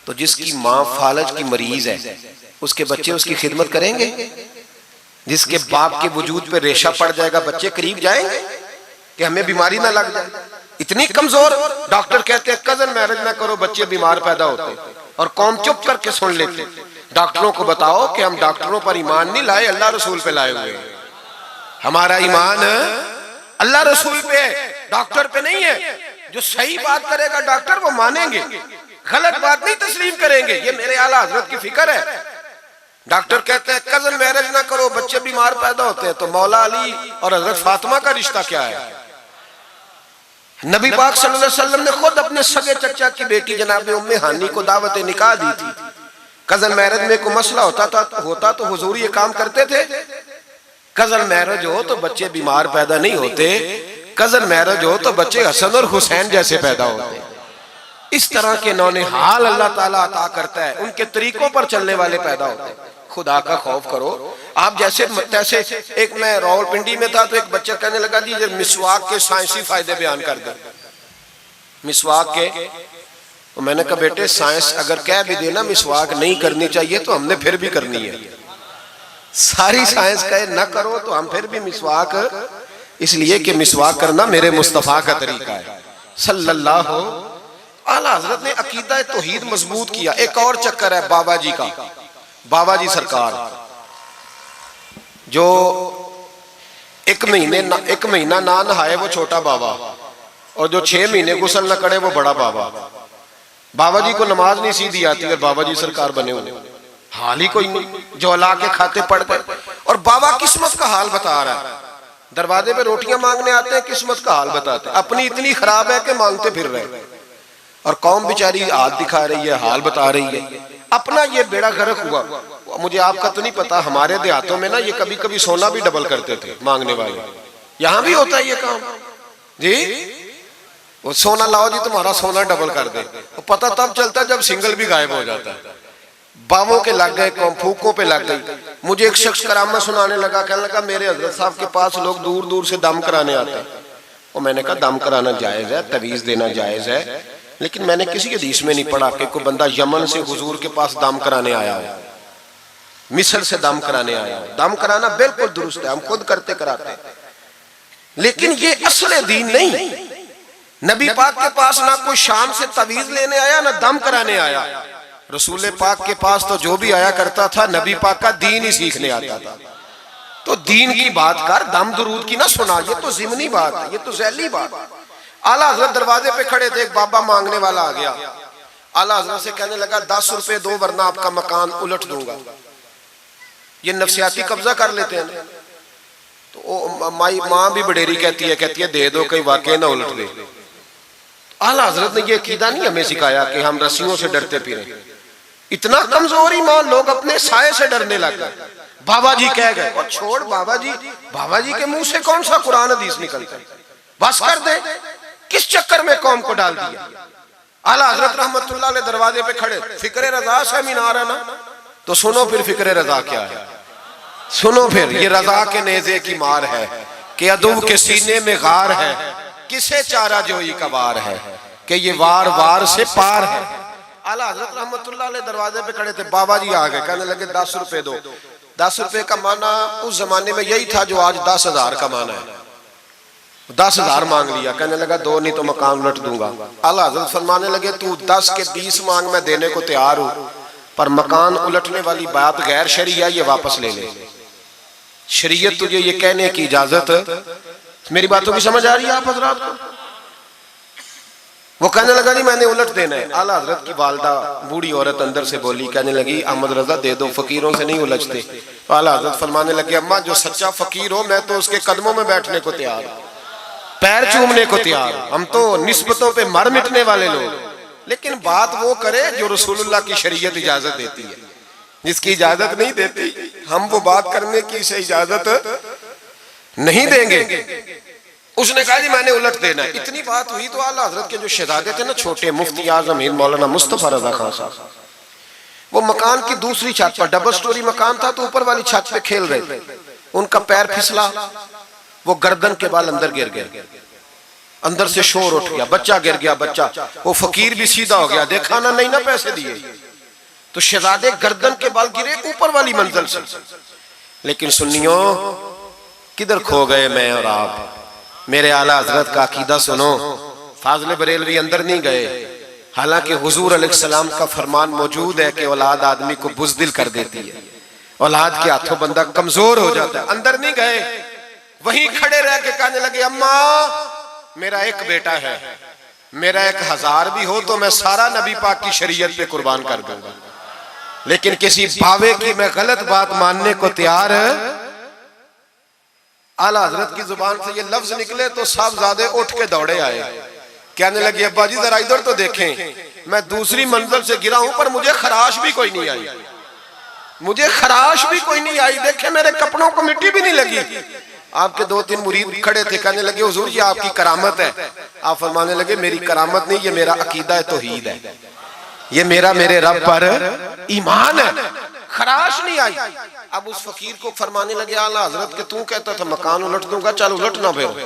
تو جس کی ماں فالج کی مریض ہے اس کے بچے اس کی خدمت کریں گے؟ جس کے باپ کے وجود پہ ریشہ پڑ جائے گا بچے قریب جائیں گے کہ ہمیں بیماری نہ لگ جائے؟ اتنی کمزور۔ ڈاکٹر کہتے ہیں کزن میرج نہ کرو، بچے بیمار پیدا ہوتے، اور قوم چپ کر کے سن لیتے۔ ڈاکٹروں کو بتاؤ کہ ہم ڈاکٹروں پر ایمان نہیں لائے، اللہ رسول پہ لائے ہوئے ہیں۔ ہمارا ایمان اللہ رسول پہ ہے، ڈاکٹر پہ نہیں ہے۔ جو صحیح بات کرے گا ڈاکٹر وہ مانیں گے، غلط بات نہیں تسلیم کریں گے۔ یہ میرے اعلیٰ حضرت کی فکر ہے۔ ڈاکٹر کہتے ہیں کزن میرج نہ کرو، بچے بیمار پیدا ہوتے ہیں، تو مولا علی اور حضرت فاطمہ کا رشتہ کیا ہے؟ نبی پاک صلی اللہ علیہ وسلم نے خود اپنے سگے چچا کی بیٹی جناب ام ہانی کو دعوت نکاح دی تھی۔ کزن میرج میں کوئی مسئلہ ہوتا تو حضور یہ کام کرتے تھے؟ کزن میرج ہو تو بچے بیمار پیدا نہیں ہوتے، کزن میرج ہو تو بچے حسن اور حسین جیسے پیدا ہوتے۔ اس طرح کے نونہال اللہ تعالیٰ عطا کرتا ہے، ان کے طریقوں پر چلنے والے پیدا ہوتے ہیں۔ خدا کا خوف کرو۔ آپ جیسے ایک میں راول پنڈی میں تھا تو ایک بچہ کہنے لگا جی مسواک کے سائنسی فائدے بیان کر دیں، مسواک کے۔ تو میں نے کہا بیٹے سائنس اگر کہہ بھی دینا مسواک نہیں کرنی چاہیے تو ہم نے پھر بھی کرنی ہے۔ ساری سائنس کہے نہ کرو تو ہم پھر بھی مسواک، اس لیے کہ مسواک کرنا میرے مصطفیٰ کا طریقہ ہے صلی اللہ ہو۔ اعلیٰ حضرت نے عقیدہ توحید مضبوط کیا۔ ایک اور چکر ہے بابا جی کا، بابا جی سرکار جو ایک مہینہ نہ نہائے وہ چھوٹا بابا، اور جو 6 مہینے غسل نہ کرے وہ بڑا بابا۔ بابا جی کو نماز نہیں سیدھی آتی اور بابا جی سرکار بنے ہوئے، حال ہی کوئی نہیں، جو لا کے کھاتے پڑ گئے۔ اور بابا قسمت کا حال بتا رہا ہے، دروازے پہ روٹیاں مانگنے آتے ہیں، قسمت کا حال بتاتے ہیں، اپنی اتنی خراب ہے کہ مانگتے پھر رہے، اور قوم بیچاری ہاتھ دکھا رہی ہے، حال بتا رہی ہے، اپنا یہ بیڑا غرق ہوا۔ مجھے آپ کا تو نہیں پتا، ہمارے دیہاتوں میں نا یہ کبھی کبھی سونا بھی ڈبل کرتے تھے مانگنے والے، یہاں بھی ہوتا ہے یہ کام جی، وہ سونا لاؤ جی تمہارا سونا ڈبل کر دے، وہ پتہ تب چلتا ہے جب سنگل بھی غائب ہو جاتا ہے۔ باووں کے لگ گئے، قوم پھوکوں پہ لگ گئی۔ مجھے ایک شخص کرامت سنانے لگا، کہنے لگا میرے حضرت صاحب کے پاس لوگ دور دور سے دم کرانے آتے ہیں۔ اور میں نے کہا دم کرانا جائز ہے، تویز دینا جائز ہے، لیکن میں نے کسی حدیث میں نہیں پڑھا کہ کوئی بندہ یمن سے حضور کے پاس دم کرانے آیا ہو، مصر سے دم کرانے آیا ہو۔ دم کرانا بالکل درست ہے، ہم خود کرتے کراتے ہیں، لیکن یہ اصل دین نہیں۔ نبی پاک کے پاس نہ کوئی شام سے تویز لینے آیا نہ دم کرانے آیا، رسول پاک کے پاس تو جو بھی آیا کرتا تھا نبی پاک کا دین ہی سیکھنے آتا تھا۔ تو دین کی بات کر، دم درود کی نہ سنا، یہ تو ضمنی بات ہے، یہ تو ذیلی بات ہے۔ اعلیٰ حضرت دروازے پہ کھڑے تھے، ایک بابا مانگنے والا آ گیا، اعلیٰ حضرت سے کہنے لگا 10 روپے دو ورنہ آپ کا مکان الٹ دوں گا۔ یہ نفسیاتی قبضہ کر لیتے ہیں۔ تو ماں بھی بڑیری کہتی ہے دے دو کہیں واقعی نہ الٹ دے۔ اعلیٰ حضرت نے یہ عقیدہ نہیں ہمیں سکھایا کہ ہم رسیوں سے ڈرتے پھریں، اتنا کمزور ایمان، لوگ اپنے سائے سے ڈرنے لگ گئے۔ بابا جی کہہ گئے، اور چھوڑ بابا جی کے منہ سے کون سا قرآن حدیث نکلتا ہے، بس کر دے، کس چکر میں قوم کو ڈال دیا۔ اعلیٰ حضرت رحمت اللہ علیہ دروازے پہ کھڑے، فکر رضا سے مینار ہے نا، تو سنو پھر فکر رضا کیا ہے، سنو پھر یہ رضا کے نیزے کی مار ہے کہ عدو کے سینے میں غار ہے، کسے چارہ جوئی کا وار ہے کہ یہ وار وار سے پار ہے۔ اعلیٰ حضرت رحمت اللہ علیہ دروازے پہ کھڑے تھے، بابا جی آ گئے، کہنے لگے 10 روپے دو۔ 10 روپے کا معنی اس زمانے میں یہی تھا جو آج 10,000 کا معنی ہے۔ 10,000 مانگ لیا، کہنے لگا 2 نہیں تو مکان الٹ دوں گا۔ اعلیٰ حضرت فرمانے لگے تو 10 کے 20 مانگ، میں دینے کو تیار ہوں، پر مکان الٹنے والی بات غیر شرعی ہے، یہ واپس لے لے۔ شریعت تجھے یہ کہنے کی اجازت، میری باتوں کی سمجھ آ رہی ہے آپ حضرات کو؟ وہ کہنے لگا جی میں نے الٹ دینا ہے. اعلیٰ حضرت کی والدہ بوڑھی عورت اندر سے بولی, کہنے لگی احمد رضا دے دو, فقیروں سے نہیں الجھتے. تو اعلیٰ حضرت فرمانے لگے اماں جو سچا فقیر ہو میں تو اس کے قدموں میں بیٹھنے کو تیار ہوں, پیر چومنے کو تیار ہوں. ہم تو نسبتوں پہ مر مٹنے والے لوگ, لیکن بات وہ کرے جو رسول اللہ کی شریعت اجازت دیتی ہے. جس کی اجازت نہیں دیتی ہم وہ بات کرنے کی اسے اجازت نہیں دیں گے. اس نے کہا جی میں نے الٹ دینا ہے. اتنی بات ہوئی تو اعلیٰ حضرت کے جو شہزادے تھے نا چھوٹے, مفتی اعظم ہند مولانا مصطفیٰ رضا خان صاحب, وہ مکان کی دوسری چھت پر, ڈبل سٹوری مکان تھا تو اوپر والی چھت پہ کھیل رہے تھے. ان کا پیر پھسلا, وہ گردن کے بال اندر گر گئے, اندر سے شور اٹھ گیا, بچہ گر گیا. بچہ وہ فقیر بھی سیدھا ہو گیا, دیکھا نہ نہیں نہ پیسے دیے. تو شہزادے گردن کے بال گرے اوپر والی منزل سے. لیکن سنیوں کدھر کھو گئے میں اور آپ؟ میرے اعلیٰ حضرت کا عقیدہ سنو. فاضل بریلوی اندر نہیں گئے, حالانکہ حضور علیہ السلام کا فرمان موجود ہے کہ اولاد آدمی کو بزدل کر دیتی ہے, اولاد کے ہاتھوں بندہ کمزور ہو جاتا ہے. اندر نہیں گئے, وہیں کھڑے رہ کے کہنے لگے اماں میرا ایک بیٹا ہے, میرا 1000 بھی ہو تو میں سارا نبی پاک کی شریعت پہ قربان کر دوں گا, لیکن کسی بھاوے کی میں غلط بات ماننے کو تیار ہے. اعلیٰ حضرت کی زبان سے یہ لفظ نکلے تو صاحبزادے اٹھ کے دوڑے آئے, کہنے لگے ابا جی ذرا ادھر تو دیکھیں, میں دوسری منزل سے گرا ہوں پر مجھے خراش بھی کوئی نہیں آئی, مجھے خراش بھی کوئی نہیں آئی. دیکھیں میرے کپڑوں کو مٹی بھی نہیں لگی. آپ کے 2-3 مرید کھڑے تھے, کہنے لگے حضور یہ آپ کی کرامت ہے. آپ فرمانے لگے میری کرامت نہیں, یہ میرا عقیدہ توحید ہے, یہ میرے رب پر ایمان ہے, خراش نہیں آئی. اب اس فقیر کو فرمانے لگے اعلیٰ حضرت کہ تو کہتا تھا مکان الٹ دوں گا, چل الٹ نہ پھر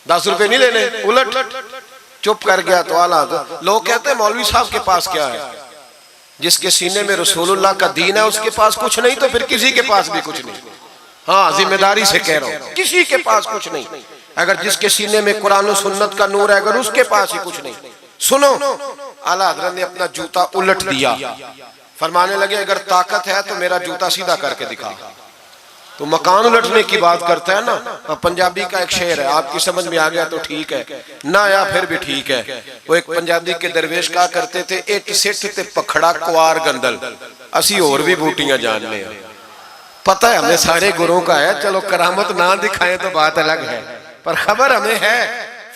10 روپے نہیں لینے, الٹ. چپ کر گیا. تو اعلیٰ حضرت, لوگ کہتے ہیں مولوی صاحب کے پاس کیا ہے, جس کے سینے میں رسول اللہ کا دین ہے اس کے پاس کچھ نہیں تو پھر کسی کے پاس بھی کچھ نہیں. ہاں ذمہ داری سے کہہ رہا ہوں, کسی کے پاس کچھ نہیں. اگر جس کے سینے میں قرآن و سنت کا نور ہے اگر اس کے پاس ہی کچھ نہیں. سنو, اعلیٰ حضرت نے اپنا جوتا الٹ دیا, فرمانے لگے اگر طاقت ہے تو میرا جوتا سیدھا کر کے دکھا. تو مکان الٹنے کی بات کرتا ہے نا, پنجابی کا ایک شعر ہے, آپ کی سمجھ میں آ گیا تو ٹھیک ہے, نہ آیا پھر بھی ٹھیک ہے. وہ ایک پنجابی کے درویش کہا کرتے تھے ایک سٹھ تے پکھڑا کوار گندل, اسی اور بھی بوٹیاں جاننے ہیں. پتہ ہے ہمیں سارے گروہوں کا ہے, چلو کرامت نہ دکھائیں تو بات الگ ہے, پر خبر ہمیں ہے.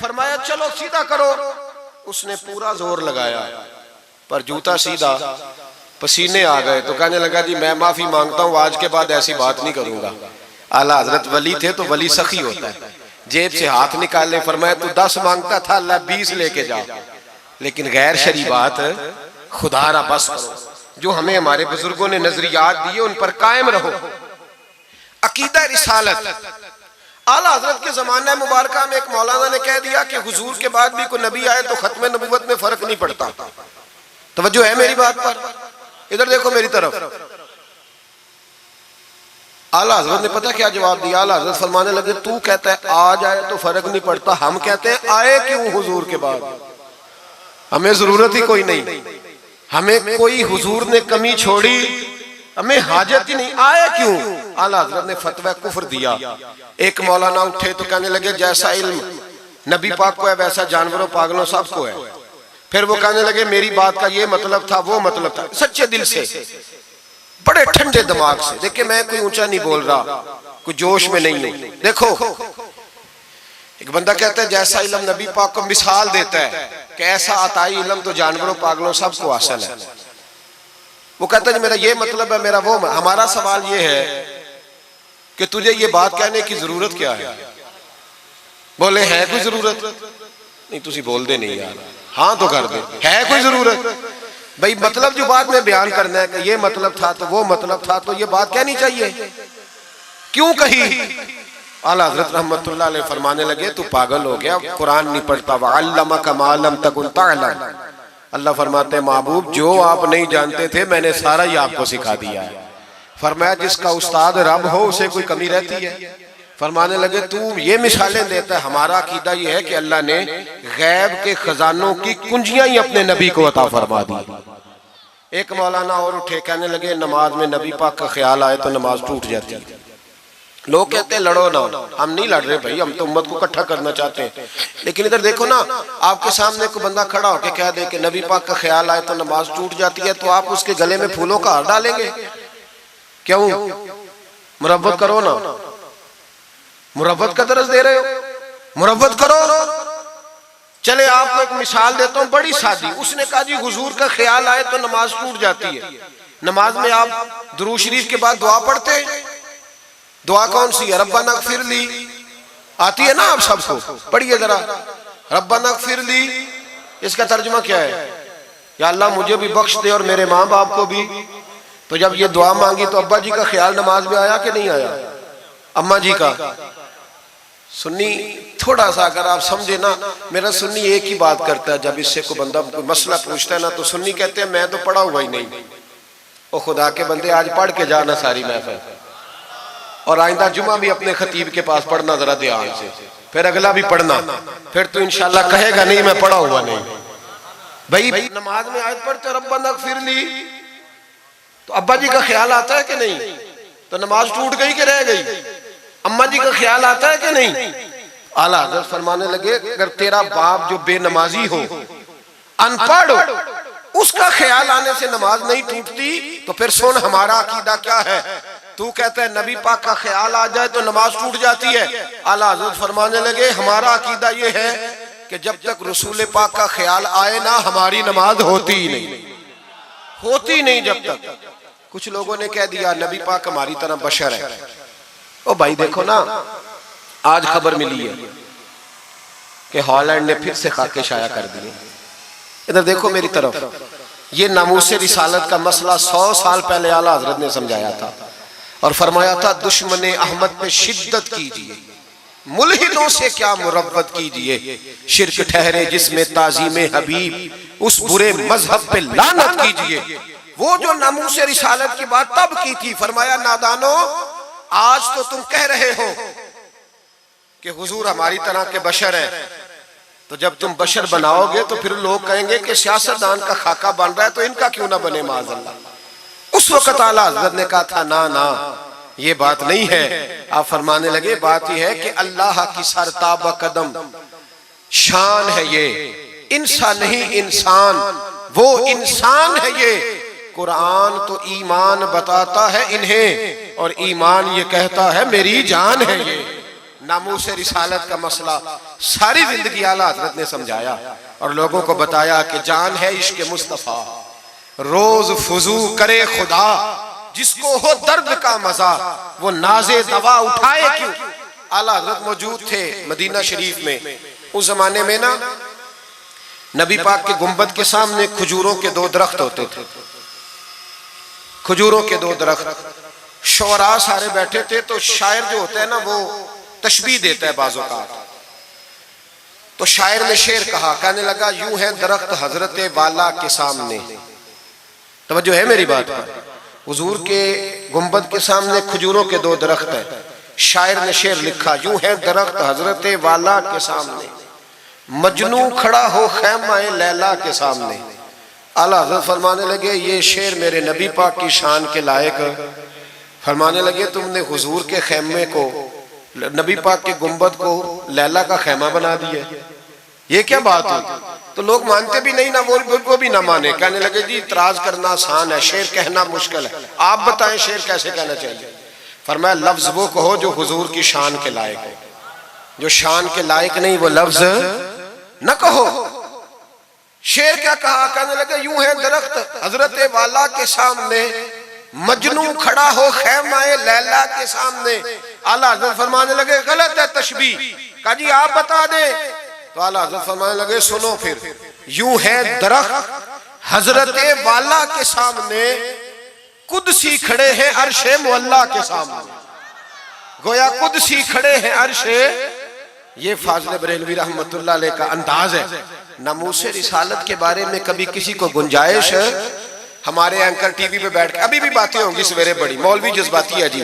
فرمایا چلو سیدھا کرو. اس نے پورا زور لگایا پر جوتا سیدھا, پسینے آ گئے. تو کہنے لگا جی میں معافی مانگتا ہوں, آج کے بعد ایسی بات نہیں کروں گا. اعلیٰ حضرت ولی تھے تو ولی سخی ہوتا ہے, جیب سے ہاتھ نکالے, فرمایا تو 10 مانگتا تھا, اللہ 20 لے کے جا, لیکن غیر شرعی بات خدا را بس کرو. جو ہمیں ہمارے بزرگوں نے نظریات دیے ان پر قائم رہو. عقیدہ رسالت. اعلیٰ حضرت کے زمانہ مبارکہ میں ایک مولانا نے کہہ دیا کہ حضور کے بعد بھی کوئی نبی آئے تو ختم نبوت میں فرق نہیں پڑتا. توجہ ہے میری بات پر؟ ادھر دیکھو میری طرف. اعلیٰ حضرت نے پتہ کیا جواب دیا؟ اعلیٰ حضرت فرمانے لگے تو کہتا ہے آ جائے تو فرق نہیں پڑتا, ہم کہتے ہیں آئے کیوں حضور کے بعد, ہمیں ضرورت ہی کوئی نہیں, ہمیں کوئی حضور نے کمی چھوڑی, ہمیں حاجت ہی نہیں, آئے کیوں. اعلیٰ حضرت نے فتویٰ کفر دیا. ایک مولانا اٹھے تو کہنے لگے جیسا علم نبی پاک کو ہے ویسا جانوروں پاگلوں سب کو ہے. پھر وہ کہنے لگے میری بات کا یہ مطلب تھا وہ مطلب تھا, سچے دل سے بڑے ٹھنڈے دماغ سے. دیکھیں میں کوئی اونچا نہیں بول رہا, کوئی جوش میں نہیں ہوں. دیکھو ایک بندہ کہتا ہے جیسا علم نبی پاک کو مثال دیتا ہے کہ ایسا عطائی علم تو جانوروں پاگلوں سب کو حاصل ہے. وہ کہتا ہے جی میرا یہ مطلب ہے میرا وہ. ہمارا سوال یہ ہے کہ تجھے یہ بات کہنے کی ضرورت کیا ہے؟ بولے ہے کوئی ضرورت؟ نہیں تسی بول دے نہیں یار, ہاں تو کر دے, ہے کوئی ضرورت؟ بھئی مطلب جو بات میں بیان کرنا ہے کہ یہ مطلب تھا تو وہ مطلب تھا, تو یہ بات کہنی چاہیے, کیوں کہی؟ اعلیٰ حضرت رحمت اللہ علیہ فرمانے لگے تو پاگل ہو گیا, قرآن نہیں پڑھتا. وَعَلَّمَكَ مَا لَمْ تَكُنْ تَعْلَمْ. اللہ فرماتے ہیں محبوب جو آپ نہیں جانتے تھے میں نے سارا ہی آپ کو سکھا دیا ہے. فرمایا جس کا استاد رب ہو اسے کوئی کمی رہتی ہے؟ فرمانے لگے تو یہ مثالیں دیتا ہے, ہمارا عقیدہ یہ ہے کہ اللہ نے غیب کے خزانوں کی کنجیاں ہی اپنے نبی کو عطا فرما دی. ایک مولانا اور اٹھے, کہنے لگے نماز میں نبی پاک کا خیال آئے تو نماز ٹوٹ جاتی ہے. لوگ کہتے ہیں لڑو نہ، ہم نہیں لڑ رہے بھائی، ہم تو امت کو اکٹھا کرنا چاہتے ہیں. لیکن ادھر دیکھو نا، آپ کے سامنے کوئی بندہ کھڑا ہو کے کہہ دے کہ نبی پاک کا خیال آئے تو نماز ٹوٹ جاتی ہے، تو آپ اس کے گلے میں پھولوں کا ہار ڈالیں گے؟ کیوں؟ مربت کرو نا، مربت کا درس دے رہے ہو، مربت کرو. چلے آپ کو ایک مثال دیتا ہوں بڑی سادی. اس نے کہا جی حضور کا خیال آئے تو نماز ٹوٹ جاتی ہے. نماز میں آپ درود شریف کے بعد دعا پڑھتے ہیں. دعا کون سی ہے؟ ربنا اغفر لی. آتی ہے نا آپ سب کو؟ پڑھیے ذرا ربنا اغفر لی. اس کا ترجمہ کیا ہے؟ یا اللہ مجھے بھی بخش دے اور میرے ماں باپ کو بھی. تو جب یہ دعا مانگی تو ابا جی کا خیال نماز میں آیا کہ نہیں آیا؟ اماں جی کا؟ سنی تھوڑا سا اگر آپ سمجھے نا، میرا سنی ایک ہی بات کرتا ہے، جب اس سے کوئی بندہ کوئی مسئلہ پوچھتا ہے نا تو سنی کہتے ہیں میں تو پڑھا ہوا ہی نہیں. او خدا کے بندے آج پڑھ کے جانا ساری محفل، اور آئندہ جمعہ بھی اپنے خطیب کے پاس پڑھنا ذرا دھیان سے، پھر اگلا بھی پڑھنا، پھر تو انشاءاللہ کہے گا نہیں میں پڑھا ہوا نہیں. بھائی نماز میں آیت پڑھتے ربنا اغفر لی، تو ابا جی کا خیال آتا ہے کہ نہیں؟ تو نماز ٹوٹ گئی کہ رہ گئی؟ اماں جی کا خیال آتا ہے کہ نہیں؟ اعلیٰ حضرت فرمانے لگے اگر تیرا باپ جو بے نمازی ہو، ان پڑھ ہو، اس کا خیال آنے سے نماز نہیں ٹوٹتی، تو پھر سن ہمارا عقیدہ کیا ہے. تو کہتا ہے نبی پاک کا خیال آ جائے تو نماز ٹوٹ جاتی ہے. اعلیٰ حضرت فرمانے لگے ہمارا عقیدہ یہ ہے کہ جب تک رسول پاک کا خیال آئے نا ہماری نماز ہوتی ہی نہیں، ہوتی نہیں جب تک. کچھ لوگوں نے کہہ دیا نبی پاک ہماری طرح بشر ہے. او بھائی دیکھو نا، آج خبر ملی ہے کہ ہالینڈ نے پھر سے خاکے شائع کر دیے. ادھر دیکھو میری طرف. یہ ناموس رسالت کا مسئلہ 100 سال پہلے اعلیٰ حضرت نے سمجھایا تھا اور فرمایا تھا دشمن احمد پہ شدت کیجئے، ملحدوں سے کیا مربت کیجئے، شرک ٹھہرے جس میں تعظیم حبیب، اس برے مذہب پہ لعنت کیجئے. وہ جو ناموس رسالت کی بات تب کی تھی، فرمایا نادانو آج تو تم کہہ رہے ہو کہ حضور ہماری طرح کے بشر ہیں، تو جب تم بشر بناؤ گے تو پھر لوگ کہیں گے کہ سیاستدان کا خاکہ بن رہا ہے تو ان کا کیوں نہ بنے معاذ اللہ. اس وقت اعلیٰ حضرت نے کہا تھا نا یہ بات نہیں ہے. آپ فرمانے لگے بات یہ ہے کہ اللہ کی سرتاب قدم شان ہے، یہ انسان نہیں انسان، وہ انسان ہے. یہ قرآن تو ایمان بتاتا ہے انہیں، اور ایمان یہ کہتا ہے میری جان ہے. یہ ناموس رسالت کا مسئلہ ساری زندگی اعلیٰ حضرت نے سمجھایا اور لوگوں کو بتایا کہ جان ہے عشق مصطفیٰ، روز فضو کرے خدا، جس کو ہو درد کا مزہ وہ ناز دوا اٹھائے کیوں. اعلیٰ حضرت موجود تھے مدینہ شریف میں. اس زمانے میں نا نبی پاک کے گنبد کے سامنے کھجوروں کے 2 درخت ہوتے تھے، کھجوروں کے 2 درخت. شعراء سارے بیٹھے تھے، تو شاعر جو ہوتا ہے نا وہ تشبیہ دیتا ہے بعض اوقات. تو شاعر نے شعر کہا، کہنے لگا یوں ہے درخت حضرت والا کے سامنے. توجہ ہے میری بات پر؟ حضور کے گنبد کے سامنے کھجوروں کے 2 درخت ہیں. شاعر نے شعر لکھا یوں ہے درخت حضرت والا کے سامنے، مجنوں کھڑا ہو خیمہ لیلا کے سامنے. اعلیٰ حضرت فرمانے لگے یہ شعر میرے نبی پاک کی شان کے لائق. فرمانے لگے تم نے حضور کے خیمے کو، نبی پاک کے گنبد کو لیلا کا خیمہ بنا دیا، یہ کیا بات ہوئی؟ تو لوگ مانتے بھی نہیں، نہ وہ بھی نہ مانے. کہنے لگے جی اعتراض کرنا آسان ہے، شعر کہنا مشکل ہے، آپ بتائیں شعر کیسے کہنا چاہیے. فرمایا لفظ وہ کہو جو حضور کی شان کے لائق ہو، جو شان کے لائق نہیں وہ لفظ نہ کہو. شعر کیا کہا؟ کہنے لگے یوں ہے درخت حضرت والا کے سامنے، مجنوں کھڑا ہو خیمہ لیلا کے سامنے. اعلیٰ حضرت فرمانے لگے غلط ہے تشبیہ. کہا جی آپ بتا دیں. تو اعلیٰ حضرت فرمانے لگے سنو پھر، یوں ہے درخت حضرت والا کے سامنے، قدسی کھڑے ہیں عرش معلا کے سامنے. گویا قدسی کھڑے ہیں عرش. یہ فاضل بریلوی رحمت اللہ علیہ کا انداز ہے. ناموس رسالت کے بارے میں کبھی کسی کو گنجائش، ہمارے اینکر ٹی وی پہ بیٹھ کے ابھی بھی باتیں ہوں گی سویرے بڑی، مولوی جذباتی ہے جی،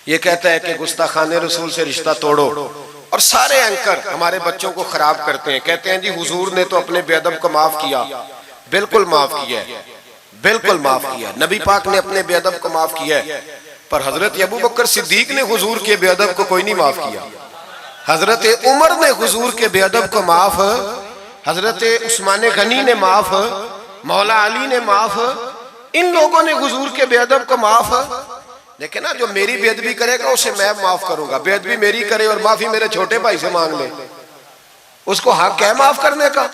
یہ کہتا ہے کہ گستاخان رسول سے رشتہ توڑو، اور سارے اینکر ہمارے بچوں کو خراب کرتے ہیں. کہتے ہیں جی حضور نے تو اپنے بے ادب کو معاف کیا. بالکل معاف کیا ہے، بالکل معاف کیا. نبی پاک نے اپنے بے ادب کو معاف کیا ہے. پر حضرت ابو بکر صدیق نے حضور کے بے ادب کو کوئی نہیں معاف کیا، حضرت عمر نے حضور کے بے ادب کو معاف، حضرت عثمان غنی نے معاف، مولا علی نے معاف، ان لوگوں نے حضور کے بے ادب کو معاف۔ لیکن نا جو میری بے ادبی کرے گا اسے میں معاف کروں گا، بے ادبی میری کرے اور معافی میرے چھوٹے بھائی سے مانگ لے، اس کو حق ہے معاف کرنے کا،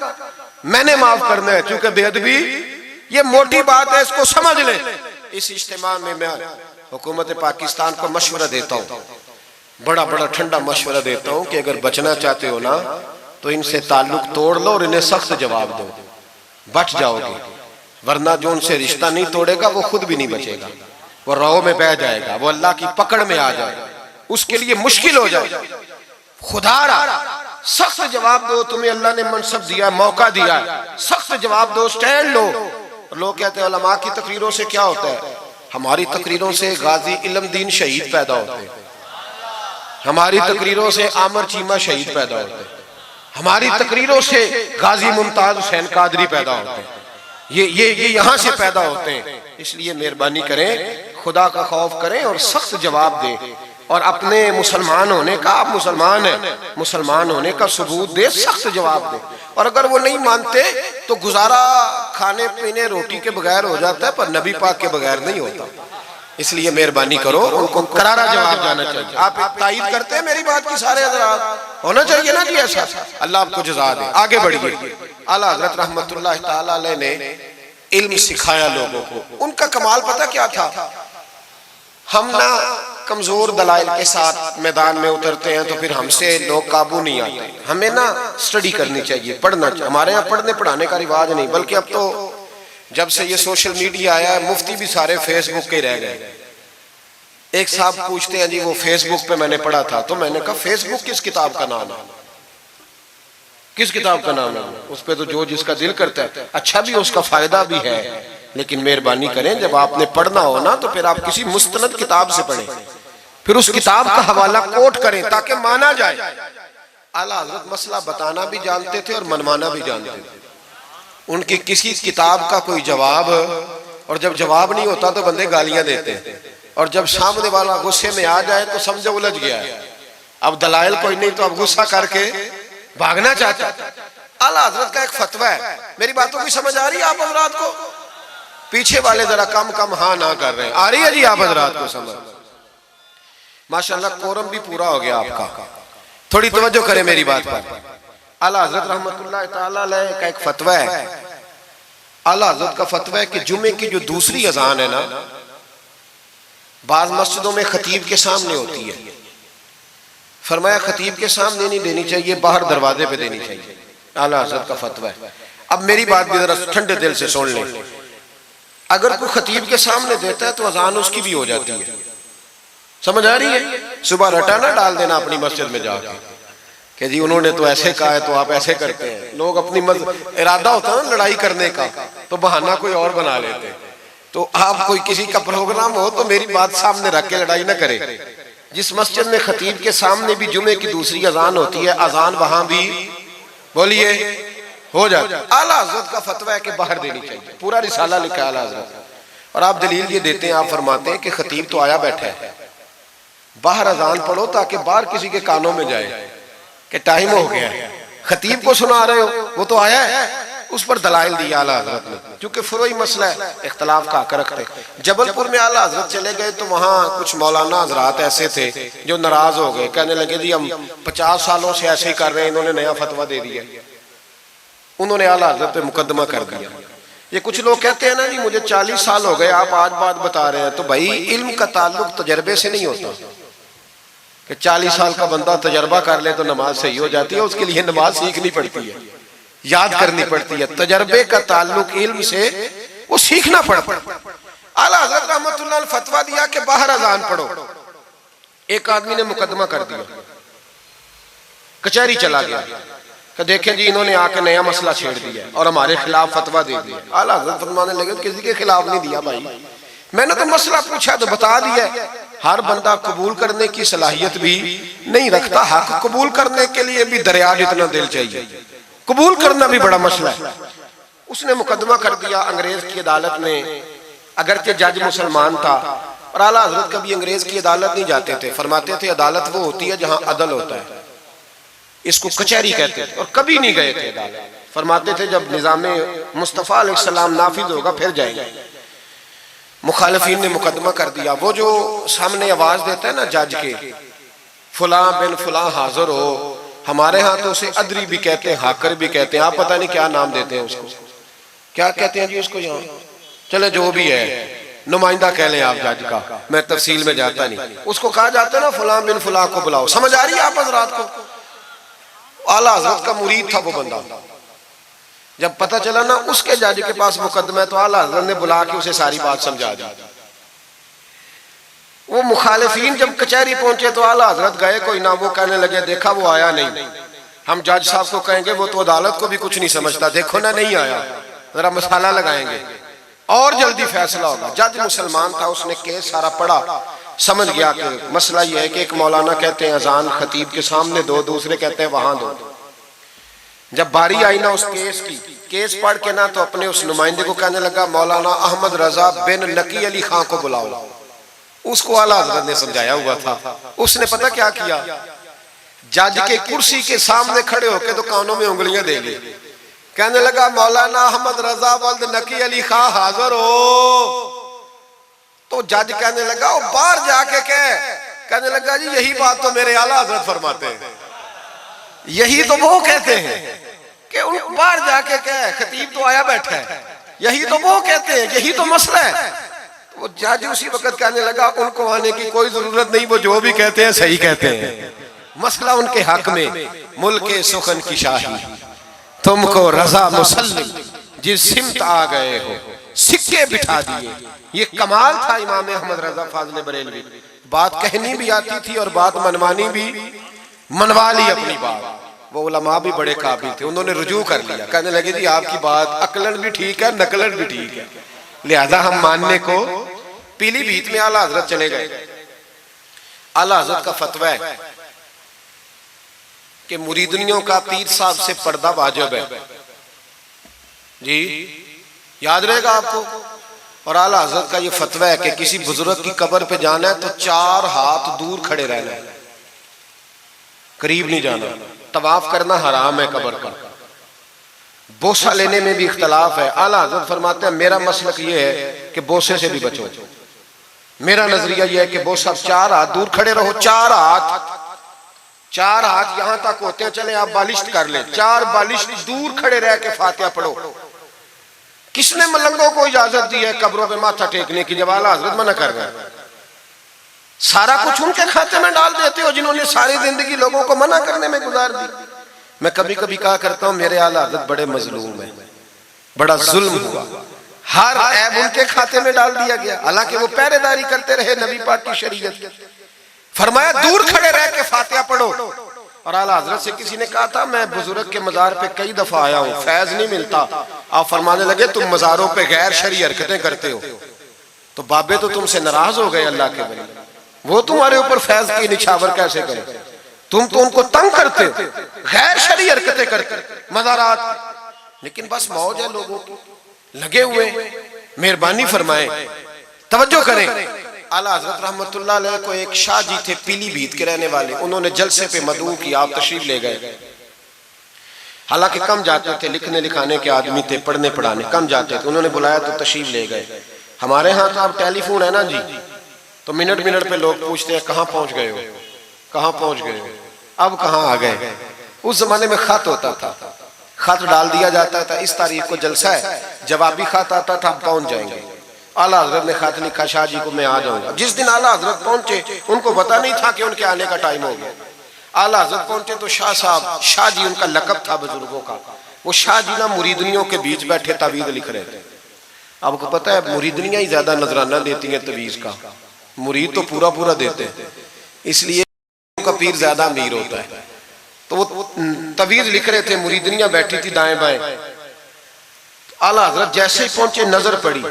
میں نے معاف کرنا ہے، چونکہ بے ادبی یہ موٹی بات ہے، اس کو سمجھ لیں۔ اس اجتماع میں میں حکومت پاکستان کو مشورہ دیتا ہوں، بڑا بڑا ٹھنڈا مشورہ دیتا ہوں کہ اگر بچنا چاہتے ہو نا تو ان سے تعلق توڑ لو اور انہیں سخت جواب دو، بچ جاؤ گے، ورنہ جو ان سے رشتہ نہیں توڑے گا وہ خود بھی نہیں بچے گا، وہ رو میں بہ جائے گا، وہ اللہ کی پکڑ میں آ جائے گا، اس کے لیے مشکل ہو جائے گا۔ خدا را سخت جواب دو، تمہیں اللہ نے منصب دیا، موقع دیا، سخت جواب دو، سٹینڈ لو۔ لوگ کہتے ہیں علماء کی تقریروں سے کیا ہوتا ہے؟ ہماری تقریروں سے غازی علم دین شہید پیدا ہوتے ہیں، ہماری تقریروں سے عامر چیمہ شہید پیدا ہوتے ہیں، ہماری تقریروں سے غازی ممتاز حسین قادری پیدا ہوتے ہیں، یہ یہاں سے پیدا ہوتے ہیں۔ اس لیے مہربانی کریں، خدا کا خوف کریں اور سخت جواب دیں، اور اپنے مسلمان ہونے کا، آپ مسلمان ہیں، مسلمان ہونے کا ثبوت دے، سخت جواب دے۔ اور اگر وہ نہیں مانتے تو گزارا کھانے پینے روٹی کے بغیر ہو جاتا ہے، پر نبی پاک کے بغیر نہیں ہوتا۔ اس لیے مہربانی کرو، ان کو کرارا جواب جانا چاہیے۔ آپ تائید کرتے ہیں میری بات کی سارے حضرات؟ ہونا چاہیے نا جی ایسا۔ اللہ آپ کو جزا دے۔ آگے بڑھیے۔ اعلیٰ حضرت رحمت اللہ تعالیٰ علیہ نے علم سکھایا لوگوں کو۔ ان کا کمال پتہ کیا تھا؟ ہم نہ کمزور دلائل کے ساتھ میدان میں اترتے ہیں تو پھر ہم سے لوگ قابو نہیں آتے، ہمیں نا سٹڈی کرنی چاہیے، پڑھنا چاہیے۔ ہمارے یہاں پڑھنے پڑھانے کا رواج نہیں، بلکہ اب تو جب سے یہ سوشل میڈیا آیا ہے مفتی بھی سارے فیس بک کے رہ گئے۔ ایک صاحب پوچھتے ہیں جی وہ فیس بک پہ میں نے پڑھا تھا، تو میں نے کہا فیس بک کس کتاب کا نام ہے؟ کس کتاب کا نام ہے؟ اس پہ تو جو جس کا دل کرتا ہے، اچھا بھی اس کا فائدہ بھی ہے، لیکن مہربانی کریں جب آپ نے پڑھنا ہو نا تو پھر آپ کسی مستند کتاب سے پڑھیں، پھر اس کتاب کا حوالہ کوٹ کریں تاکہ مانا جائے۔ اعلیٰ حضرت مسئلہ بتانا بھی جانتے تھے اور منوانا بھی جانتے تھے۔ ان کی کسی کتاب کا کوئی جواب، اور جب جواب نہیں ہوتا تو بندے گالیاں دیتے ہیں، اور جب سامنے والا غصے میں آ جائے تو سمجھو الجھ گیا ہے، اب دلائل کوئی نہیں تو اب غصہ کر کے بھاگنا چاہتا ہے۔ اعلیٰ حضرت کا ایک فتویٰ ہے، میری باتوں کی سمجھ آ رہی ہے آپ حضرات کو؟ پیچھے والے ذرا کم کم ہاں نہ کر رہے ہیں، آ رہی ہے جی آپ حضرات کو سمجھ؟ ماشاءاللہ قورم بھی پورا ہو گیا آپ کا، تھوڑی توجہ کریں میری بات پر۔ اعلیٰ حضرت رحمت اللہ تعالیٰ علیہ کا ایک فتویٰ ہے، اعلیٰ حضرت کا فتویٰ ہے کہ جمعے کی جو دوسری اذان ہے نا، بعض مسجدوں میں خطیب کے سامنے ہوتی ہے، فرمایا خطیب کے سامنے نہیں دینی چاہیے، باہر دروازے پہ دینی چاہیے، اعلیٰ حضرت کا فتویٰ ہے۔ اب میری بات بھی ذرا ٹھنڈے دل سے سن لیں، اگر کوئی خطیب کے سامنے دیتا ہے تو اذان اس کی بھی ہو جاتی ہے، سمجھ آ رہی ہے؟ صبح رٹا نہ ڈال دینا اپنی مسجد میں جا کے کہ جی انہوں نے تو ایسے کہا ہے تو آپ ایسے کرتے ہیں۔ لوگ اپنی ارادہ ہوتا ہے نا لڑائی کرنے کا تو بہانہ کوئی اور بنا لیتے، تو آپ کوئی کسی کا پروگرام ہو تو میری بات سامنے رکھ کے لڑائی نہ کرے۔ جس مسجد میں خطیب کے سامنے بھی جمعے کی دوسری اذان ہوتی ہے، اذان وہاں بھی بولیے ہو جاتا ہے۔ اعلیٰ حضرت کا فتویٰ ہے کہ باہر دینی چاہیے، پورا رسالہ لکھا ہے اعلیٰ حضرت، اور آپ دلیل یہ دیتے ہیں، آپ فرماتے ہیں کہ خطیب تو آیا بیٹھا ہے، باہر اذان پڑھو تاکہ باہر کسی کے کانوں میں جائے کہ ٹائم ہو گیا ہے، خطیب کو سنا رہے ہو، وہ تو آیا ہے۔ اس پر دلائل دیا اعلیٰ حضرت نے، چونکہ فروعی مسئلہ ہے، اختلاف کا حق رکھتے۔ جبل پور میں اعلیٰ حضرت چلے گئے تو وہاں کچھ مولانا حضرات ایسے تھے جو ناراض ہو گئے، کہنے لگے جی ہم 50 سالوں سے ایسے ہی کر رہے ہیں، انہوں نے نیا فتویٰ دے دیا، انہوں نے اعلیٰ حضرت پہ مقدمہ کر دیا۔ یہ کچھ لوگ کہتے ہیں نا جی مجھے 40 سال ہو گئے آپ آج بات بتا رہے ہیں، تو بھائی علم کا تعلق تجربے سے نہیں ہوتا کہ 40 سال کا بندہ تجربہ کر لے تو نماز صحیح ہو جاتی ہے، اس کے لیے نماز سیکھنی پڑتی ہے، یاد کرنی پڑتی ہے۔ تجربے کا تعلق علم سے وہ سیکھنا پڑتا ہے۔ اعلیٰ حضرت رحمت اللہ نے فتویٰ دیا کہ باہر اذان پڑھو، ایک آدمی نے مقدمہ کر دیا، کچہری چلا گیا کہ دیکھیں جی انہوں نے آ کے نیا مسئلہ چھیڑ دیا اور ہمارے خلاف فتویٰ دے دیا۔ اعلیٰ حضرت فرمانے لگے کسی کے خلاف نہیں دیا بھائی، میں نے تو مسئلہ پوچھا تو بتا دیا۔ ہر بندہ قبول کرنے کی صلاحیت بھی نہیں رکھتا، حق قبول کرنے کے لیے بھی دریا جتنا دل چاہیے، قبول کرنا بھی بڑا مسئلہ ہے۔ اس نے مقدمہ کر دیا انگریز کی عدالت میں، اگرچہ جج مسلمان تھا اور اعلیٰ حضرت کبھی انگریز کی عدالت نہیں جاتے تھے، فرماتے تھے عدالت وہ ہوتی ہے جہاں عدل ہوتا ہے، اس کو کچہری کہتے تھے، اور کبھی نہیں گئے تھے عدالت۔ فرماتے تھے جب نظام مصطفیٰ علیہ السلام نافذ ہوگا پھر جائیں گے۔ مخالفین نے مقدمہ کر دیا، وہ جو سامنے آواز دیتا ہے نا جج کے، فلاں بن فلاں حاضر ہو، ہمارے ہاں تو اسے ادری بھی کہتے ہیں، ہاکر بھی کہتے ہیں، آپ پتہ نہیں کیا نام دیتے ہیں اس کو، کیا کہتے ہیں جی اس کو یہاں، چلے جو بھی ہے، نمائندہ کہہ لیں آپ جج کا، میں تفصیل میں جاتا نہیں، اس کو کہا جاتا ہے نا فلاں بن فلاں کو بلاؤ۔ سمجھ آ رہی ہے آپ حضرات کو؟ اعلیٰ حضرت کا مرید تھا وہ بندہ، جب پتہ چلا نا اس کے جج کے پاس مقدمہ ہے تو اعلیٰ حضرت نے بلا کے اسے ساری بات سمجھا دی۔ وہ مخالفین جب کچہری پہنچے تو اعلیٰ حضرت گئے کوئی نہ، وہ کہنے لگے دیکھا وہ آیا نہیں، ہم جج صاحب کو کہیں گے وہ تو عدالت کو بھی کچھ نہیں سمجھتا، دیکھو نا نہیں آیا، ذرا مسالہ لگائیں گے اور جلدی فیصلہ ہوگا۔ جج مسلمان تھا، اس نے کیس سارا پڑھا، سمجھ گیا کہ مسئلہ یہ ہے کہ ایک مولانا کہتے ہیں اذان خطیب کے سامنے دو، دوسرے کہتے ہیں وہاں دو۔ جب باری آئی نا اس کیس کی، کیس پڑھ کے نا تو اپنے اس نمائندے کو کہنے لگا مولانا احمد رضا بن نقی علی خان کو بلاؤ۔ اس کو اعلیٰ حضرت نے سمجھایا ہوا تھا، اس نے پتہ کیا کیا، جج کے کرسی کے سامنے کھڑے ہو کے تو کانوں میں انگلیاں دے لی، کہنے لگا مولانا احمد رضا ولد نقی علی خان حاضر ہو۔ تو جج کہنے لگا وہ باہر جا کے کہنے لگا جی یہی بات تو میرے اعلیٰ حضرت فرماتے ہیں، یہی تو وہ کہتے ہیں کہ ان کو باہر جا کے خطیب تو آیا بیٹھا ہے، یہی تو وہ کہتے ہیں، یہی تو مسئلہ ہے۔ وہ جج اسی وقت کہنے لگا ان کو آنے کی کوئی ضرورت نہیں، وہ جو بھی کہتے ہیں صحیح کہتے ہیں، مسئلہ ان کے حق میں ملک سخن کی شاہی، تم کو رضا مسلم جس سمت آ گئے ہو سکے بٹھا دیے۔ یہ کمال تھا امام احمد رضا فاضل بریلوی، بات کہنی بھی آتی تھی اور بات منوانی بھی، منوا لی اپنی بات۔ وہ علماء بھی بڑے قابل تھے، انہوں نے رجوع کر لیا، کہنے لگے جی آپ کی بات عقلن بھی ٹھیک ہے نقلن بھی ٹھیک ہے، لہذا ہم ماننے کو۔ پیلی بھیت میں اعلیٰ حضرت چلے گئے، اعلیٰ حضرت کا فتویٰ ہے کہ مریدنیوں کا پیر صاحب سے پردہ واجب ہے، جی یاد رہے گا آپ کو۔ اور اعلیٰ حضرت کا یہ فتویٰ ہے کہ کسی بزرگ کی قبر پہ جانا ہے تو 4 ہاتھ دور کھڑے رہنا ہے، قریب نہیں جانا، طواف کرنا حرام ہے قبر کا، بوسہ لینے میں بھی اختلاف ہے۔ اعلیٰ حضرت فرماتے ہیں میرا مسلک یہ ہے کہ بوسے سے بھی بچو، میرا نظریہ یہ ہے کہ بوسہ 4 ہاتھ دور کھڑے رہو، 4 ہاتھ یہاں تک ہوتے ہیں، چلیں آپ بالشت کر لیں، 4 بالشت دور کھڑے رہ کے فاتحہ پڑھو۔ کس نے ملنگوں کو اجازت دی ہے قبروں پہ ماتھا ٹیکنے کی جب اعلیٰ حضرت منع کر رہے ہیں؟ سارا کچھ ان کے کھاتے میں ڈال دیتے ہو جنہوں نے ساری زندگی لوگوں کو منع کرنے میں گزار دی۔ میں کبھی کبھی کہا کرتا ہوں میرے اعلیٰ حضرت بڑے مظلوم ہیں، بڑا ظلم ہوا، ہر عیب ان کے کھاتے میں ڈال دیا گیا، حالانکہ وہ پہرے داری کرتے رہے نبی پاک کی شریعت۔ فرمایا دور کھڑے رہ کے فاتحہ پڑھو۔ اور اعلیٰ حضرت سے کسی نے کہا تھا میں بزرگ کے مزار پہ کئی دفعہ آیا ہوں، فیض نہیں ملتا، آپ فرمانے لگے تم مزاروں پہ غیر شرعی حرکتیں کرتے ہو، تو بابے تو تم سے ناراض ہو گئے اللہ کے ولی، وہ تمہارے اوپر فیض کی نچھاور کیسے کرے، تم تو ان کو تنگ کرتے ہو، غیر شرعی حرکتیں کرتے مزارات۔ لیکن بس موج ہے لوگوں کی، لگے ہوئے، مہربانی فرمائیں توجہ کریں۔ اعلیٰ حضرت رحمت اللہ علیہ کو ایک شاہ جی تھے پیلی بھیت کے رہنے والے، انہوں نے جلسے پہ مدعو کیا، آپ تشریف لے گئے، حالانکہ کم جاتے تھے، لکھنے لکھانے کے آدمی تھے، پڑھنے پڑھانے کم جاتے تھے، انہوں نے بلایا تو تشریف لے گئے۔ ہمارے ہاں تو اب ٹیلی فون ہے نا جی، تو منٹ پہ لوگ پوچھتے ہیں کہاں پہنچ گئے ہو، کہاں پہنچ گئے ہو، اب کہاں آ گئے۔ اس زمانے میں خط ہوتا تھا، خط ڈال دیا جاتا تھا اس تاریخ کو جلسہ ہے، جوابی خط آتا تھا ہم پہنچ جائیں گے۔ اعلیٰ حضرت نے خط لکھا شاہ جی کو میں آ جاؤں گا۔ جس دن اعلیٰ حضرت پہنچے ان کو پتہ نہیں تھا کہ ان کے آنے کا ٹائم ہو گیا۔ اعلیٰ حضرت پہنچے تو شاہ صاحب، شاہ جی ان کا لقب تھا بزرگوں کا، وہ شاہ جی نا مریدنیوں کے بیچ بیٹھے تعویذ لکھ رہے تھے۔ آپ کو پتہ ہے مریدنیاں ہی زیادہ نذرانہ دیتی ہیں تعویذ کا، مرید تو پورا پورا دیتے ہیں، اس لیے ان کا پیر زیادہ امیر ہوتا ہے۔ تو وہ تعویذ لکھ رہے تھے، مریدنیاں بیٹھی تھی دائیں بائیں۔ اعلیٰ حضرت جیسے ہی پہنچے نظر پڑی،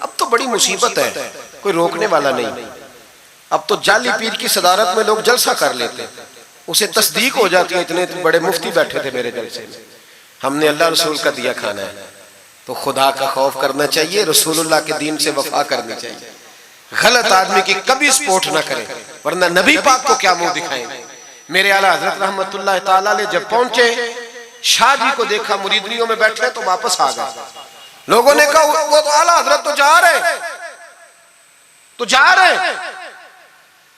اب تو بڑی مصیبت ہے، کوئی روکنے والا نہیں، اب تو جعلی پیر کی صدارت میں لوگ جلسہ کر لیتے، اسے تصدیق ہو جاتی ہے، اتنے بڑے مفتی بیٹھے تھے میرے جلسے میں، ہم نے اللہ رسول کا دیا کھانا ہے، تو خدا کا خوف کرنا چاہیے، رسول اللہ کے دین سے وفا کرنی چاہیے، غلط آدمی کی کبھی سپورٹ نہ کریں، ورنہ نبی پاک کو کیا منہ دکھائیں گے۔ میرے اعلیٰ حضرت رحمت اللہ تعالیٰ علیہ جب پہنچے، شاہ جی کو دیکھا مریدنیوں میں بیٹھے تو واپس آ گئے۔ لوگوں نے کہا وہ تو اعلیٰ حضرت تو جا رہے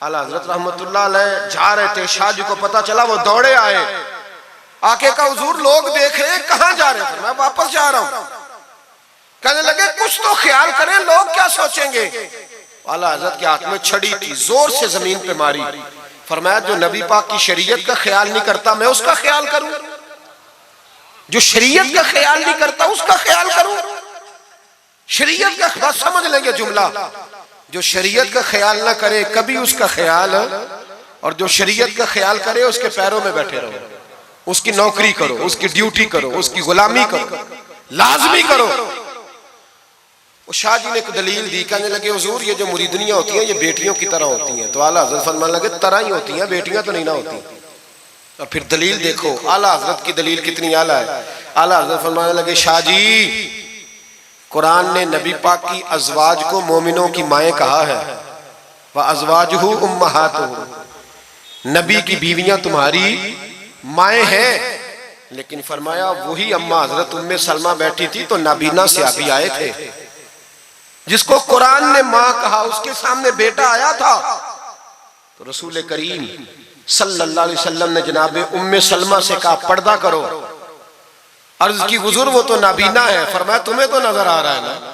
اعلیٰ حضرت رحمت اللہ علیہ جا رہے تھے، شاہ جی کو پتا چلا، وہ دوڑے آئے، آ کے کہا حضور لوگ دیکھ رہے ہیں، کہاں جا رہے ہیں؟ میں واپس جا رہا ہوں۔ کہنے لگے کچھ تو خیال کریں، لوگ کیا سوچیں گے؟ اعلیٰ حضرت کے ہاتھ میں چھڑی تھی، زور سے زمین پہ ماری، فرمایا جو نبی پاک کی شریعت کا خیال نہیں کرتا میں اس کا خیال کروں؟ جو شریعت کا خیال نہیں کرتا اس کا خیال کروں؟ شریعت کا بات سمجھ لیں گے جملہ، جو شریعت کا خیال نہ کرے کبھی اس کا خیال، اور جو شریعت کا خیال کرے اس کے پیروں میں بیٹھے رہو، اس کی نوکری کرو، اس کی ڈیوٹی کرو، اس کی غلامی کرو، لازمی کرو۔ وہ شاہ جی نے ایک دلیل دی، کہنے لگے حضور یہ جو مریدنیاں ہوتی ہیں یہ بیٹیوں کی طرح ہوتی ہیں، تو اعلیٰ حضرت فرمانے لگے طرح ہی ہوتی ہیں، بیٹیاں تو نہیں نہ ہوتی۔ اور پھر دلیل دیکھو، اعلیٰ حضرت کی دلیل کتنی اعلیٰ ہے۔ اعلیٰ حضرت فرمانے لگے شاہ جی قرآن نے نبی پاک کی ازواج کو مومنوں کی مائیں کہا ہے، وَأَزْوَاجُهُ أُمَّهَاتُهُ، نبی کی بیویاں تمہاری مائیں ہیں، لیکن فرمایا وہی اماں حضرت ام سلمہ بیٹھی تھی تو نابینا صحابی آئے تھے، جس کو قرآن نے ماں کہا، اس کے سامنے بیٹا آیا تھا، تو رسول کریم صلی اللہ علیہ وسلم نے جناب ام سلمہ سے کہا پردہ کرو۔ عرض کی حضور وہ تو نابینا ہے، فرمایا تمہیں تو نظر آ رہا ہے نا،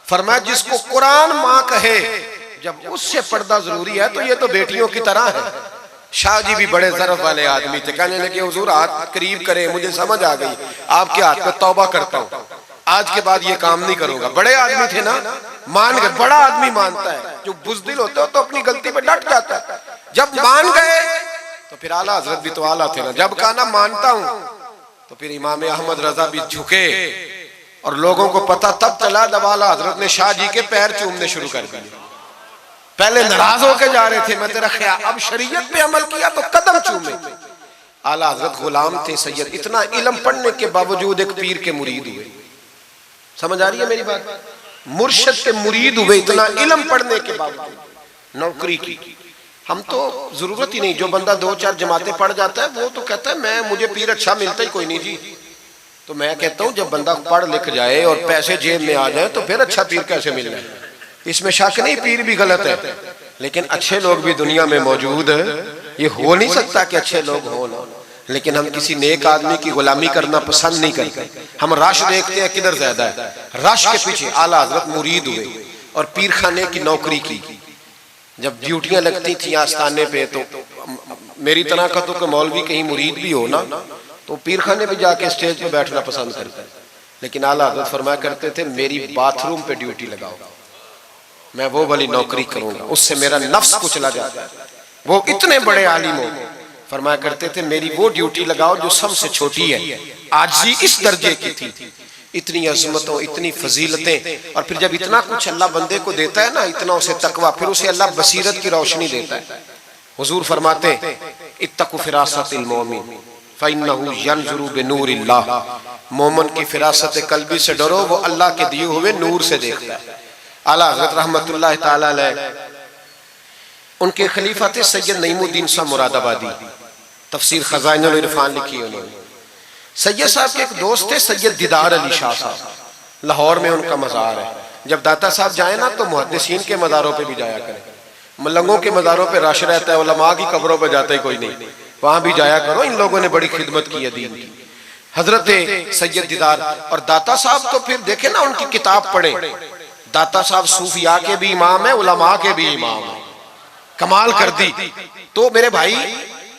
فرمایا جس کو قرآن ماں کہے جب اس سے پردہ ضروری ہے تو یہ تو بیٹیوں کی طرح ہے۔ شاہ جی بھی بڑے ظرف والے آدمی تھے، کہنے لگے حضور ہاتھ قریب کرے، مجھے سمجھ آ گئی، آپ کے ہاتھ پہ توبہ کرتا ہوں، آج کے بعد یہ کام نہیں کروں گا۔ بڑے آدمی تھے نا، مان گئے، بڑا آدمی مانتا ہے، جو بزدل ہوتا ہے تو اپنی غلطی پہ ڈٹ جاتا ہے، جب مان گئے تو پھر اعلیٰ حضرت بھی تو اعلیٰ تھے نا، جب کہا نا مانتا ہوں تو پھر امام احمد رضا بھی جھکے، اور لوگوں کو پتا تب چلا جب اعلیٰ حضرت نے شاہ جی کے پیر چومنے شروع کر دیے۔ پہلے ناراض ہو کے جا رہے تھے، میں تیرا خیال، اب شریعت پہ عمل کیا تو قدم چومے۔ اعلیٰ حضرت غلام تھے سید، اتنا علم پڑھنے کے باوجود ایک پیر کے مرید ہوئے، سمجھ آ رہی ہے میری بات؟ مرشد کے مرید ہوئے اتنا علم پڑھنے کے باوجود، نوکری کی۔ ہم تو ضرورت ہی نہیں، جو بندہ 2-4 جماعتیں پڑھ جاتا ہے وہ تو کہتا ہے مجھے پیر اچھا ملتا ہی کوئی نہیں جی۔ تو میں کہتا ہوں جب بندہ پڑھ لکھ جائے اور پیسے جیب میں آ جائیں تو پھر اچھا پیر کیسے مل جائے؟ اس میں شک نہیں، پیر بھی غلط ہے، لیکن اچھے لوگ بھی دنیا میں موجود ہیں۔ یہ ہو نہیں سکتا کہ اچھے لوگ ہوں نا، لیکن ہم کسی نیک آدمی کی غلامی کرنا پسند نہیں کرتے۔ ہم رش دیکھتے ہیں کدھر زیادہ ہے، رش کے پیچھے اعلیٰ حضرت مرید ہوئے اور پیر خانے کی نوکری کی۔ جب ڈیوٹیاں لگتی تھیں آستانے پہ تو میری طرح کا تو کہ مولوی کہیں مرید بھی ہو نا تو پیر خانے پہ جا کے اسٹیج پہ بیٹھنا پسند کرتا ہے، لیکن اعلیٰ حضرت فرمایا کرتے تھے میری باتھ روم پہ ڈیوٹی لگاؤ، میں وہ والی نوکری کروں گا، اس سے میرا نفس کچلا جاتا ہے۔ وہ اتنے بڑے عالم ہو، فرمایا کرتے تھے میری وہ ڈیوٹی لگاؤ جو سب سے چھوٹی ہے، عاجزی اس درجے کی تھی، اتنی عظمتوں، اتنی فضیلتیں، اور پھر جب اتنا کچھ اللہ بندے کو دیتا ہے نا، اتنا اسے تقویٰ، پھر اسے اللہ بصیرت کی روشنی دیتا ہے۔ حضور فرماتے ہیں اتقوا فراست المومن فإنہ ینظر بنور اللہ، مومن کی فراست قلبی سے ڈرو، وہ اللہ کے دیے ہوئے نور سے دیکھتا ہے۔ اعلیٰ حضرت رحمت اللہ تعالیٰ علیہ، ان کے خلیفہ تھے سید نعیم الدین صاحب مراد آبادی، تفسیر خزائن العرفان لکھی انہوں نے۔ سید صاحب کے ایک دوست تھے سید دیدار علی شاہ صاحب، لاہور میں ان کا مزار ہے، جب داتا صاحب جائیں نا تو محدثین کے مزاروں پہ بھی جایا کریں، ملنگوں کے مزاروں پہ رش رہتا ہے، علماء کی قبروں پہ جاتا ہی کوئی نہیں، وہاں بھی جایا کرو، ان لوگوں نے بڑی خدمت کی ہے دین کی۔ حضرت سید دیدار اور داتا صاحب تو پھر دیکھیں نا ان کی کتاب پڑھیں، داتا صاحب صوفیاء کے بھی امام ہیں، علماء کے بھی امام ہیں، کمال کر دی۔ تو میرے بھائی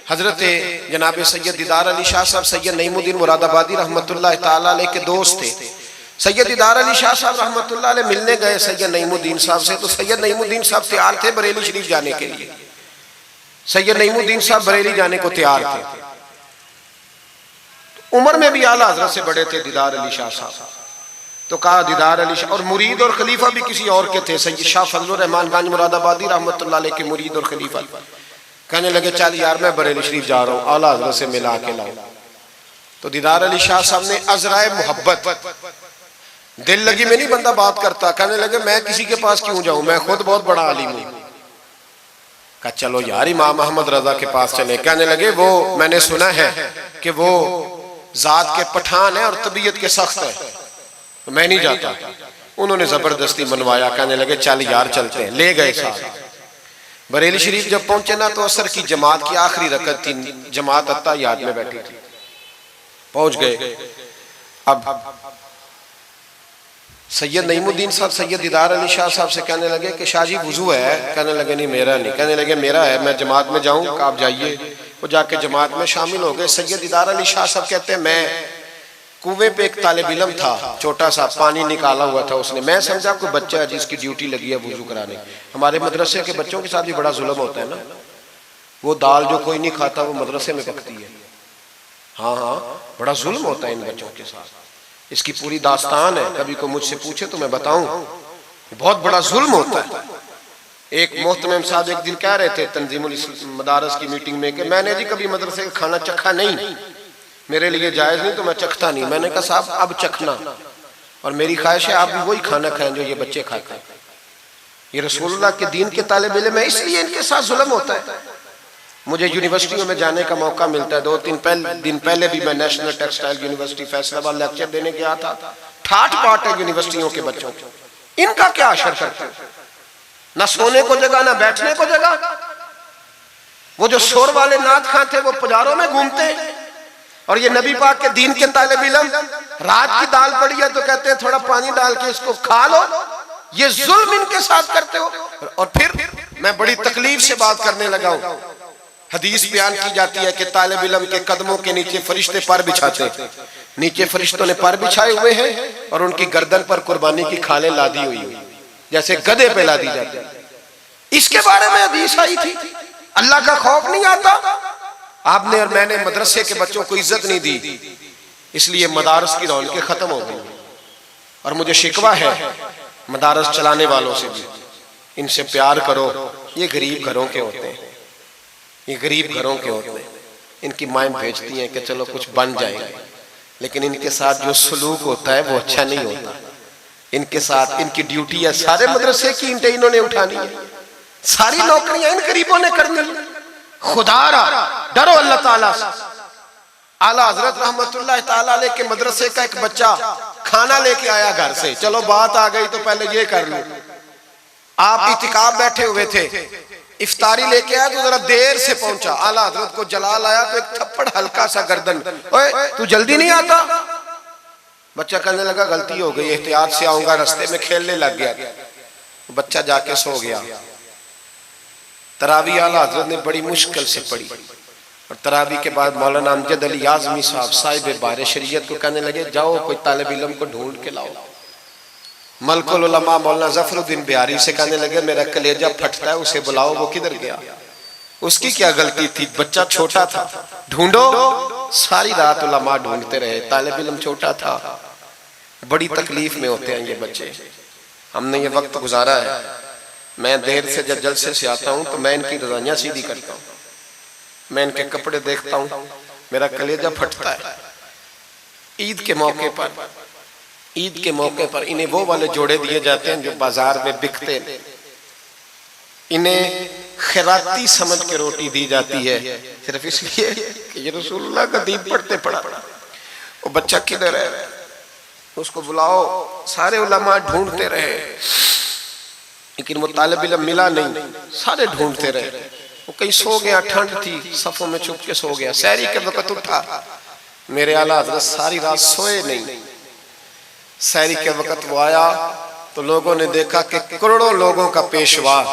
حضرت جناب سید دیدار علی شاہ صاحب سید نعیم الدین مراد آبادی رحمت اللہ تعالیٰ علیہ کے دوست تھے۔ سید دیدار علی شاہ صاحب رحمت اللہ علیہ ملنے گئے سید نعیم الدین صاحب سے، تو سید نعیم الدین صاحب تیار تھے بریلی شریف جانے کے لیے، سید نعیم الدین صاحب بریلی جانے کو تیار تھے، عمر میں بھی اعلیٰ حضرت سے بڑے تھے دیدار علی شاہ صاحب۔ تو کہا دیدار علی شاہ، اور مرید اور خلیفہ بھی کسی اور کے تھے، سید شاہ فضل الرحمان گنج مراد آبادی رحمت اللہ علیہ کے مرید اور خلیفہ، کہنے لگے چل یار میں بریلی شریف جا رہا ہوں، اعلیٰ حضرت سے ملا کے لاؤ۔ تو دیدار علی شاہ صاحب نے عذرائے محبت دل لگی میں نہیں بندہ بات کرتا، کہنے لگے میں کسی کے پاس کیوں جاؤں، میں خود بہت بڑا عالم ہوں۔ کہا چلو یار امام احمد رضا کے پاس چلیں۔ کہنے لگے وہ میں نے سنا ہے کہ وہ ذات کے پٹھان ہیں اور طبیعت کے سخت ہے، میں نہیں جاتا۔ انہوں نے زبردستی منوایا، کہنے لگے چل یار چلتے ہیں، لے گئے ساتھ۔ بریلی شریف جب پہنچے نا تو عصر کی جماعت کی آخری رکعت تھی، جماعت اتحیات میں بیٹھی تھی، پہنچ گئے۔ اب سید نعیم الدین صاحب سید دیدار علی شاہ صاحب سے کہنے لگے کہ شاہ جی وضو ہے؟ کہنے لگے نہیں میرا نہیں۔ کہنے لگے میرا ہے، میں جماعت میں جاؤں؟ کہ آپ جائیے۔ وہ جا کے جماعت میں شامل ہو گئے۔ سید دیدار علی شاہ صاحب کہتے ہیں میں کنویں پہ ایک طالب علم تھا، چھوٹا سا پانی نکالا ہوا تھا اس نے، میں سمجھا کوئی بچہ ہے جس کی ڈیوٹی لگی ہے وضو کرانے۔ ہمارے مدرسے کے بچوں کے ساتھ بھی بڑا ظلم ہوتا ہے نا، وہ دال جو کوئی نہیں کھاتا وہ مدرسے میں پکتی ہے۔ ہاں بڑا ظلم ہوتا ہے ان بچوں کے ساتھ، اس کی پوری داستان ہے، کبھی کو مجھ سے پوچھے تو میں بتاؤں، بہت بڑا ظلم ہوتا ہے۔ ایک محترم صاحب ایک دن کہہ رہے تھے تنظیم المدارس کی میٹنگ میں کہ میں نے جی کبھی مدرسے کا کھانا چکھا نہیں، میرے لیے جائز نہیں تو میں چکھتا نہیں۔ میں نے کہا صاحب اب چکھنا، اور میری خواہش ہے آپ بھی وہی کھانا کھائیں جو یہ بچے کھاتے ہیں۔ یہ رسول اللہ کے دین کے طالب علم ہے، اس لیے ان کے ساتھ ظلم ہوتا ہے۔ مجھے یونیورسٹیوں میں جانے کا موقع ملتا ہے، 2-3 دن پہلے بھی میں نیشنل ٹیکسٹائل یونیورسٹی فیصل آباد لیکچر دینے گیا تھا۔ ٹھاٹ پاٹ ہے یونیورسٹیوں کے بچوں، ان کا کیا اشر کرتے ہیں؟ نہ سونے کو جگہ نہ بیٹھنے کو جگہ۔ وہ جو شور والے نعت خواں تھے وہ پجاروں میں گھومتے ہیں، اور یہ نبی پاک کے دین کے طالب علم رات کی دال پڑی ہے تو کہتے ہیں تھوڑا پانی ڈال کے اس کو کھا لو۔ یہ ظلم ان کے ساتھ کرتے ہو۔ اور پھر میں بڑی تکلیف سے بات کرنے لگا ہوں، حدیث بیان کی جاتی ہے کہ طالب علم کے قدموں کے نیچے فرشتے پر بچھاتے ہیں، نیچے فرشتوں نے پر بچھائے ہوئے ہیں اور ان کی گردن پر قربانی کی کھالیں لادی ہوئی ہیں، جیسے گدے پہ لادی جاتی ہیں۔ اس کے بارے میں حدیث آئی تھی، اللہ کا خوف نہیں آتا؟ آپ نے اور میں نے مدرسے کے بچوں کو عزت نہیں دی، اس لیے مدارس کی رونقیں ختم ہو گئی۔ اور مجھے شکوہ ہے مدارس چلانے والوں سے بھی، ان سے پیار کرو، یہ غریب گھروں کے ہوتے ہیں، یہ غریب گھروں کے ہوتے ہیں، ان کی مائیں بھیجتی ہیں کہ چلو کچھ بن جائے گا، لیکن ان کے ساتھ جو سلوک ہوتا ہے وہ اچھا نہیں ہوتا۔ ان کے ساتھ ان کی ڈیوٹی ہے، سارے مدرسے کی اینٹیں انہوں نے اٹھانی ہے، ساری نوکریاں ان غریبوں نے کرنی ہے۔ خدا را ڈرو اللہ تعالیٰ سے۔ اعلیٰ حضرت رحمت اللہ تعالیٰ علیہ کے مدرسے کا ایک بچہ کھانا لے کے آیا گھر سے، چلو بات آ گئی تو پہلے یہ کر لوں۔ آپ اعتکاف بیٹھے ہوئے تھے، افطاری لے کے آیا تو ذرا دیر سے پہنچا، اعلیٰ حضرت کو جلال آیا تو ایک تھپڑ ہلکا سا گردن، اوے تو جلدی نہیں آتا؟ بچہ کہنے لگا غلطی ہو گئی، احتیاط سے آؤں گا، رستے میں کھیلنے لگ گیا۔ بچہ جا کے سو گیا۔ تراویح اعلیٰ حضرت نے بڑی مشکل سے پڑھی، اور تراویح کے بعد مولانا امجد علی اعظمی صاحب صاحب بار شریعت کو کہنے لگے جاؤ کوئی طالب علم کو ڈھونڈ کے لاؤ۔ ملک العلماء مولانا ظفر الدین بیاری سے کہنے لگے میرا کلیجہ پھٹتا ہے، اسے بلاؤ۔ وہ کدھر گیا؟ اس کی کیا غلطی تھی؟ بچہ چھوٹا تھا، ڈھونڈو۔ ساری رات علماء ڈھونڈتے رہے، طالب علم چھوٹا تھا۔ بڑی تکلیف میں ہوتے ہیں یہ بچے۔ ہم نے یہ وقت گزارا ہے، میں دیر سے جب جلسے سے آتا ہوں تو میں ان کی رضائیاں سیدھی کرتا ہوں، میں ان کے کپڑے دیکھتا ہوں، میرا کلیجہ پھٹتا ہے۔ عید کے موقع پر انہیں وہ والے جوڑے دیے جاتے ہیں جو بازار میں بکتے ہیں، انہیں خیراتی سمجھ کے روٹی دی جاتی ہے صرف اس لیے کہ یہ رسول اللہ کا دین پڑھتے پڑھا۔ وہ بچہ کدھر ہے؟ اس کو بلاؤ۔ سارے علماء ڈھونڈتے رہے لیکن وہ طالب علم ملا نہیں، سارے ڈھونڈتے رہے۔ وہ کہیں سو گیا، ٹھنڈ تھی، صفوں میں چھپ کے سو گیا۔ سحری کے وقت اٹھا، میرے اعلیٰ حضرت ساری رات سوئے نہیں۔ سحری کے وقت وہ آیا تو لوگوں نے دیکھا کہ کروڑوں لوگوں کا پیشوا،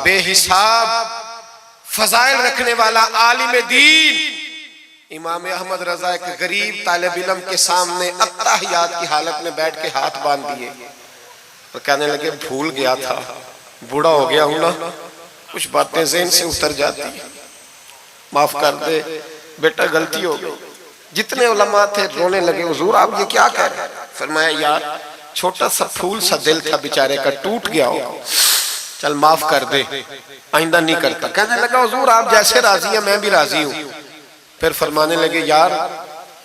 بے حساب فضائل رکھنے والا عالم دین امام احمد رضا ایک غریب طالب علم کے سامنے اتحیات کی حالت میں بیٹھ کے ہاتھ باندھ دیے اور کہنے لگے بھول گیا تھا، بوڑھا ہو گیا ہوں نا، کچھ باتیں ذہن سے اتر جاتی ہیں، معاف کر دے بیٹا، غلطی ہو گئی۔ جتنے علماء تھے رونے لگے، حضور آپ یہ کیا کہہ رہے ہیں؟ فرمایا یار چھوٹا سا پھول سا دل تھا بیچارے کا، ٹوٹ گیا ہو، چل معاف کر دے، آئندہ نہیں کرتا۔ کہنے لگا حضور آپ جیسے راضی ہیں میں بھی راضی ہوں۔ پھر فرمانے لگے یار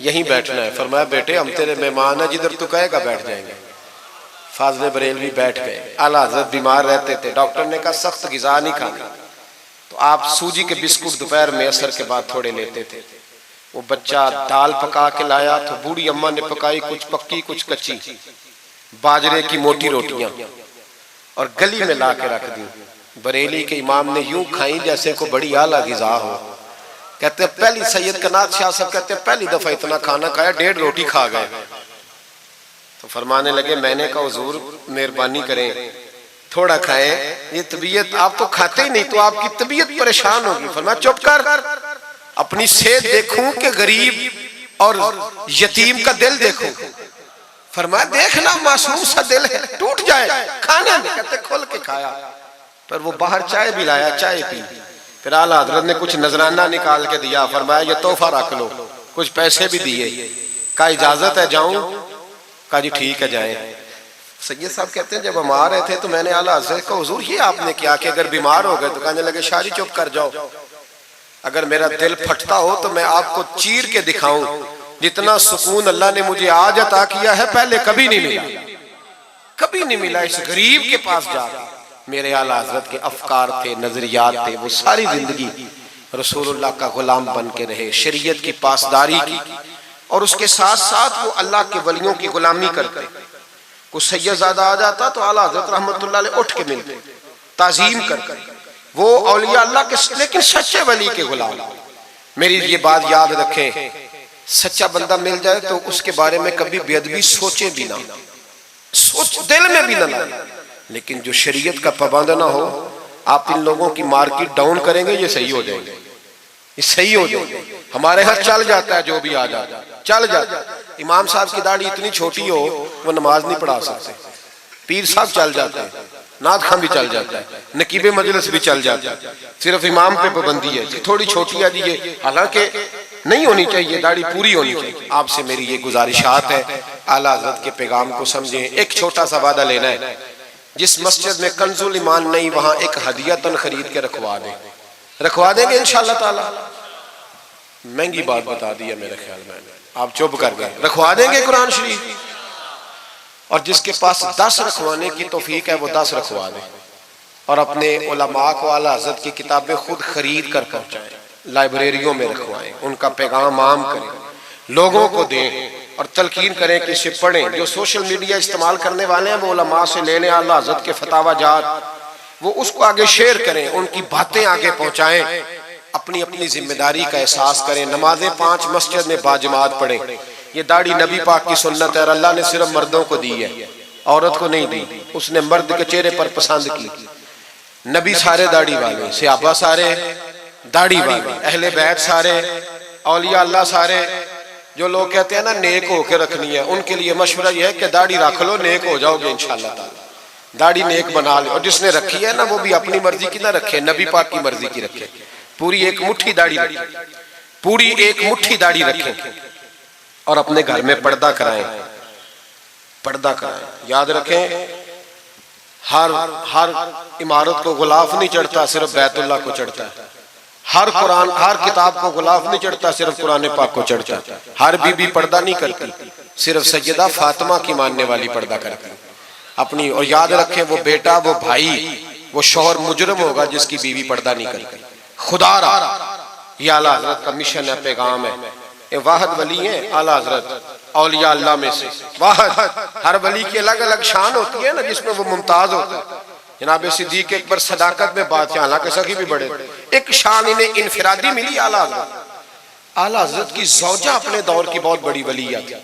یہیں بیٹھنا ہے۔ فرمایا بیٹے ہم تیرے مہمان ہیں، جدھر تو کہے گا بیٹھ جائیں گے۔ فاضل بریلوی بیٹھ گئے۔ اعلیٰ حضرت بیمار رہتے تھے، ڈاکٹر نے کہا سخت غذا نہیں کھانا، تو آپ سوجی کے بسکٹ دوپہر میں عصر کے بعد تھوڑے لیتے تھے۔ وہ بچہ دال پکا کے لایا تو بوڑھی اماں نے پکائی، کچھ پکی کچھ کچی، باجرے کی موٹی روٹیاں، اور گلی میں لا کے رکھ دی۔ بریلی کے امام نے یوں کھائیں جیسے کو بڑی اعلیٰ غذا ہو۔ کہتے ہیں پہلی سید قنات شاہ صاحب کہتے ہیں پہلی دفعہ اتنا کھانا کھایا، 1.5 روٹی کھا گئے۔ تو فرمانے لگے میں نے کہا حضور مہربانی کریں تھوڑا کھائیں، یہ طبیعت آپ تو کھاتے ہی نہیں تو آپ کی طبیعت پریشان ہوگی۔ فرمایا چپ کر، اپنی صحت دیکھوں کہ غریب اور یتیم کا دل دیکھوں۔ فرمایا دیکھنا معصوم سا دل ہے، ٹوٹ جائے کھانا نہیں۔ کہتے کھول کے کھایا، پر وہ باہر چائے بھی لایا، چائے پی۔ پھر اعلیٰ حضرت نے کچھ نذرانہ نکال کے دیا، فرمایا یہ تحفہ رکھ لو، کچھ پیسے بھی دیے۔ کہا اجازت ہے جاؤں؟ کہا جی ٹھیک ہے جائیں۔ سید صاحب کہتے ہیں جب ہم آ رہے تھے تو میں نے اعلیٰ حضرت کو حضور یہ آپ نے کیا کہ اگر بیمار ہو گئے؟ تو کہنے لگے شاہ جی چپ کر جاؤ، اگر میرا دل پھٹتا ہو تو میں آپ کو چیر کے دکھاؤں، جتنا سکون اللہ نے مجھے آج عطا کیا ہے پہلے کبھی نہیں ملا، کبھی نہیں ملا۔ اس غریب کے پاس جا، میرے اعلیٰ حضرت کے افکار تھے، نظریات تھے، وہ ساری زندگی رسول اللہ کا غلام بن کے رہے، شریعت کی پاسداری کی، اور اس کے ساتھ ساتھ وہ اللہ کے ولیوں کی غلامی کرتے۔ کوئی سید زادہ آ جاتا تو اعلیٰ حضرت رحمت اللہ علیہ اٹھ کے ملتے، تعظیم کرتے۔ وہ اولیاء اللہ کے لیکن سچے ولی کے غلام۔ میری یہ بات یاد رکھیں، سچا بندہ مل جائے تو اس کے بارے میں کبھی بے ادبی سوچے بھی نہ، سوچ دل میں بھی نہ لائے، لیکن جو شریعت کا پابند نہ ہو، آپ ان لوگوں کی مارکیٹ ڈاؤن کریں گے یہ صحیح ہو جائیں گے، یہ صحیح ہو جائیں گے۔ ہمارے ہاں چل جاتا ہے جو بھی آ جاتا ہے، چل جاتا ہے۔ امام صاحب کی داڑھی اتنی چھوٹی ہو وہ نماز نہیں پڑھا سکتے، پیر صاحب چل جاتے ہیں، نعت خواں بھی چل جاتا ہے، نقیب مجلس بھی چل جاتا ہے، صرف امام پہ پابندی ہے تھوڑی چھوٹی ہے جی یہ، حالانکہ نہیں ہونی چاہیے، داڑھی پوری ہونی چاہیے۔ آپ سے میری یہ گزارشات ہے، اعلیٰ حضرت کے پیغام کو سمجھیں۔ ایک چھوٹا سا وعدہ لینا ہے، جس مسجد میں کنز الایمان نہیں وہاں ایک ہدیتاً خرید کے رکھوا دیں گے انشاءاللہ تعالی۔ مہنگی بات بتا دی ہے میرے خیال میں، آپ چپ کر گئے، رکھوا دیں گے قرآن شریف، اور جس کے پاس 10 رکھوانے کی توفیق ہے وہ 10 رکھوا دیں، اور اپنے علماء کو اعلیٰ حضرت کی کتابیں خود خرید کر پہنچائیں، لائبریریوں میں رکھوائیں، ان کا پیغام عام کریں، لوگوں کو دیں اور تلقین کریں کہ اسے پڑھیں۔ جو سوشل میڈیا استعمال کرنے والے ہیں وہ علماء سے لے لیں، اعلیٰ حضرت کے فتاوی جات، وہ اس کو آگے شیئر کریں، ان کی باتیں آگے پہنچائیں، اپنی اپنی ذمہ داری کا احساس کریں۔ نمازیں 5 مسجد میں باجماعت پڑھیں۔ یہ داڑھی نبی پاک کی سنت ہے، اور اللہ نے صرف مردوں کو دی ہے، عورت کو نہیں دی۔ اس نے مرد کے چہرے پر پسند کی۔ نبی سارے داڑھی والے، صحابہ سارے داڑھی والے، اہل بیت سارے، اولیاء اللہ سارے۔ جو لوگ کہتے ہیں نا نیک ہو کے رکھنی ہے، ان کے لیے مشورہ یہ ہے کہ داڑھی رکھ لو، نیک ہو جاؤ گے انشاءاللہ تعالی۔ داڑھی نیک بنا لے، اور جس نے رکھی ہے نا وہ بھی اپنی مرضی کی نہ رکھے، نبی پاک کی مرضی کی رکھے۔ پوری ایک مٹھی داڑھی رکھے، پوری ایک مٹھی داڑھی رکھیں، اور اپنے گھر میں پردہ کرائیں، پردہ کرائیں۔ یاد رکھیں ہر عمارت کو غلاف نہیں چڑھتا، صرف بیت اللہ کو چڑھتا ہے۔ ہر کتاب کو غلاف نہیں چڑھتا، صرف قرآن پاک کو چڑھتا ہے۔ ہر بی بی پردہ نہیں کرتی، صرف سیدہ فاطمہ کی ماننے والی پردہ کرتی اپنی۔ اور یاد رکھیں وہ بیٹا، وہ بھائی، وہ شوہر مجرم ہوگا جس کی بیوی پردہ نہیں کرتی۔ خدا را یہ اعلیٰ حضرت کا مشن ہے، پیغام ہے۔ یہ واحد ولی ہیں اعلیٰ حضرت اولیاء اللہ میں سے، واحد۔ ہر ولی کی الگ الگ شان ہوتی ہے نا، جس میں وہ ممتاز ہوتا ہے۔ جناب صدیق اکبر صداقت میں بات ہے، حالانکہ سخی بھی بڑے، ایک شان انہیں انفرادی ملی اعلیٰ حضرت۔ اعلیٰ حضرت کی زوجہ اپنے دور کی بہت بڑی ولیہ تھی،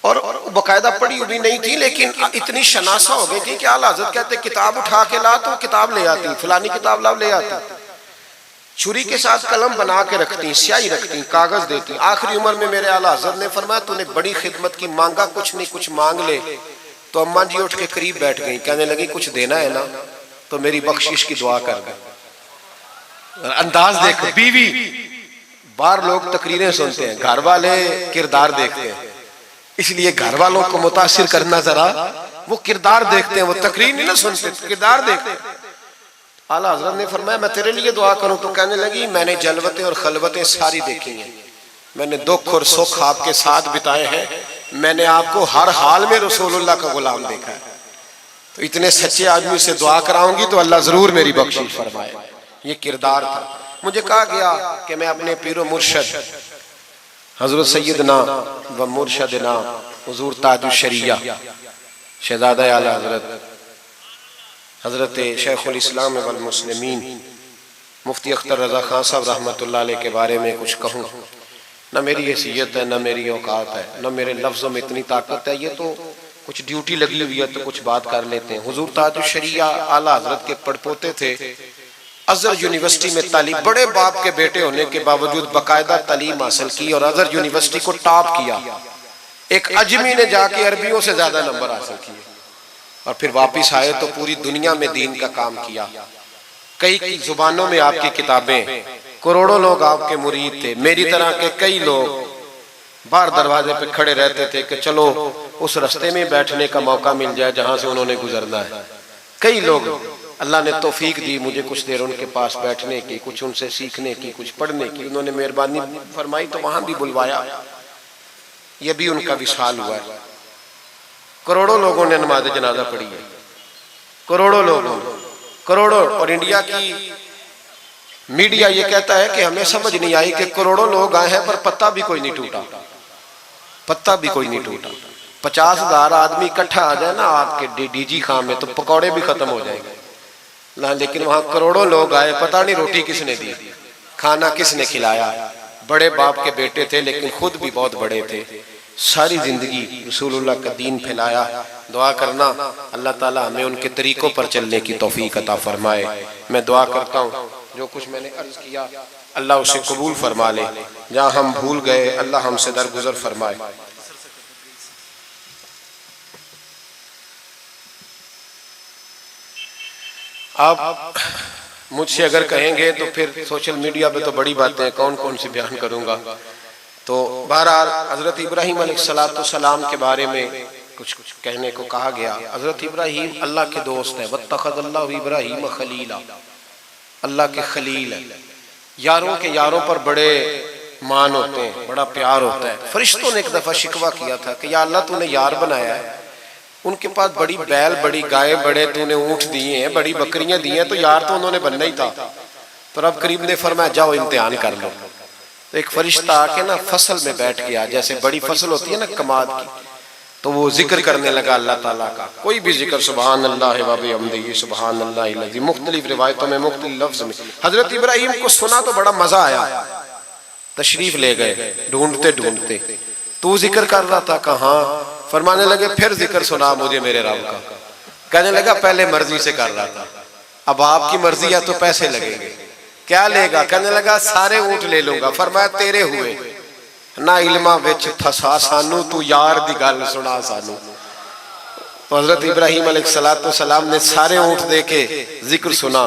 اور باقاعدہ پڑھی ہوئی نہیں تھی، لیکن اتنی شناسہ ہو گئی تھی کہ اعلیٰ حضرت کہتے کتاب اٹھا کے لا تو کتاب لے آتی، فلانی کتاب لاؤ لے آتی، چھری کے ساتھ قلم بنا کے رکھتی، سیاہی رکھتی، کاغذ دیتی۔ آخری عمر میں میرے اعلیٰ حضرت نے فرمایا تو نے بڑی خدمت کی، مانگا کچھ نہیں، کچھ مانگ لے۔ تو اماں جی اٹھ کے قریب بیٹھ گئیں، کہنے لگی کچھ دینا ہے نا تو میری بخشش کی دعا کر گئے۔ انداز دیکھو، بیوی، باہر لوگ تقریریں سنتے ہیں، گھر والے کردار دیکھتے ہیں، اس لیے گھر والوں کو متاثر کرنا ذرا، وہ کردار دیکھتے ہیں، وہ تقریر نہیں نہ سنتے، کردار دیکھتے ہیں۔ اعلیٰ حضرت نے فرمایا میں تیرے لیے دعا کروں، تو کہنے لگی میں نے جلوتیں اور خلوتیں ساری دیکھی ہیں، میں نے دکھ اور سکھ آپ کے ساتھ بتائے ہیں، میں نے آپ کو ہر حال میں رسول اللہ کا غلام دیکھا ہے، تو اتنے سچے آدمی سے دعا کراؤں گی تو اللہ ضرور میری بخشش فرمائے۔ یہ کردار تھا۔ مجھے کہا گیا کہ میں اپنے پیر و مرشد حضرت سیدنا و مرشدنا حضور تاج الشریعہ شہزادہ اعلی حضرت شیخ الاسلام والمسلمین مفتی اختر رضا خان صاحب رحمۃ اللہ علیہ کے بارے میں کچھ کہوں، نہ میری حیثیت ہے، نہ میری اوقات ہے، نہ میرے لفظوں میں اتنی طاقت ہے، یہ تو کچھ ڈیوٹی لگی ہوئی ہے تو کچھ بات کر لیتے ہیں۔ حضور تاج الشریعہ اعلیٰ حضرت کے پڑپوتے تھے، ازہر یونیورسٹی میں تعلیم، بڑے باپ کے بیٹے ہونے کے باوجود باقاعدہ تعلیم حاصل کی اور ازہر یونیورسٹی کو ٹاپ کیا۔ ایک اجمی نے جا کے عربیوں سے زیادہ نمبر حاصل کیے اور پھر واپس آئے تو پوری دنیا میں دین کا کام کیا۔ کئی زبانوں میں آپ کی کتابیں، کروڑوں لوگ آپ کے مرید تھے۔ میری طرح کے کئی لوگ باہر دروازے پہ کھڑے رہتے تھے کہ چلو اس رستے میں بیٹھنے کا موقع مل جائے جہاں سے انہوں نے گزرنا ہے۔ کئی لوگ اللہ نے توفیق دی مجھے کچھ دیر ان کے پاس بیٹھنے کی، کچھ ان سے سیکھنے کی، کچھ پڑھنے کی، انہوں نے مہربانی فرمائی تو وہاں بھی بلوایا۔ یہ بھی ان کا وصال ہوا ہے۔ کروڑوں لوگوں نے نماز جنازہ پڑھی ہے، کروڑوں لوگوں، کروڑوں۔ اور انڈیا کی میڈیا یہ کہتا ہے کہ ہمیں سمجھ نہیں آئی کہ کروڑوں لوگ آئے ہیں پر پتہ بھی کوئی نہیں ٹوٹا، پتہ بھی کوئی نہیں ٹوٹا۔ 50,000 آدمی اکٹھا آ جائے نا آپ کے ڈی جی خان میں تو پکوڑے بھی ختم ہو جائیں گے، لیکن وہاں کروڑوں لوگ آئے، پتہ نہیں روٹی کس نے دی، کھانا کس نے کھلایا۔ بڑے باپ کے بیٹے تھے لیکن خود بھی بہت بڑے تھے، ساری زندگی رسول اللہ کا دین پھیلایا۔ دعا کرنا اللہ تعالیٰ ہمیں ان کے طریقوں پر چلنے کی توفیق عطا فرمائے۔ میں دعا کرتا ہوں جو کچھ میں نے عرض کیا اللہ اسے قبول فرما لے، جہاں ہم بھول گئے اللہ ہم سے درگزر فرمائے۔ آپ مجھ سے اگر کہیں گے تو پھر سوشل میڈیا پہ تو بڑی باتیں کون کون سی بیان کروں گا، تو بہرحال حضرت ابراہیم علیہ السلام کے بارے میں کچھ کہنے کو کہا گیا۔ حضرت ابراہیم اللہ کے دوست ہیں، وَاتَّخَذَ اللَّهُ إِبْرَاهِيمَ خَلِيلًا، اللہ کے خلیل ہیں۔ یاروں کے یاروں پر بڑے مان ہوتے ہیں، بڑا پیار ہوتا ہے۔ فرشتوں نے ایک دفعہ شکوہ کیا تھا کہ یا اللہ تو نے یار بنایا ہے، ان کے پاس بڑی بیل، بڑی گائے، بڑے تو نے اونٹ دیے ہیں، بڑی بکریاں دی ہیں، تو یار تو انہوں نے بننا ہی تھا۔ تو رب کریم نے فرمایا جاؤ امتحان کر لو۔ تو ایک فرشتہ آ کے نا فصل میں بیٹھ گیا، جیسے بڑی فصل ہوتی ہے نا کماد کی، تو وہ ذکر کرنے لگا اللہ تعالیٰ کا، کوئی بھی ذکر، سبحان اللہ و بحمدہ سبحان اللہ العظیم، مختلف روایتوں میں مختلف لفظ میں۔ حضرت ابراہیم کو سنا تو بڑا مزہ آیا، تشریف لے گئے ڈھونڈتے ڈھونڈتے۔ تو ذکر کر رہا تھا کہاں؟ فرمانے لگے پھر ذکر سنا مجھے میرے رب کا۔ کہنے لگا پہلے مرضی سے کر رہا تھا، اب آپ کی مرضی ہے تو پیسے لگیں گے۔ کیا لے گا؟ کہنے لگا سارے اونٹ لے لوں گا۔ فرمایا تیرے ہوئے نہ علمہ وچ پھسا سانو، تو یار دی گل سنا سانو۔ تو حضرت ابراہیم علیہ السلام نے سارے اونٹ دے کے ذکر سنا،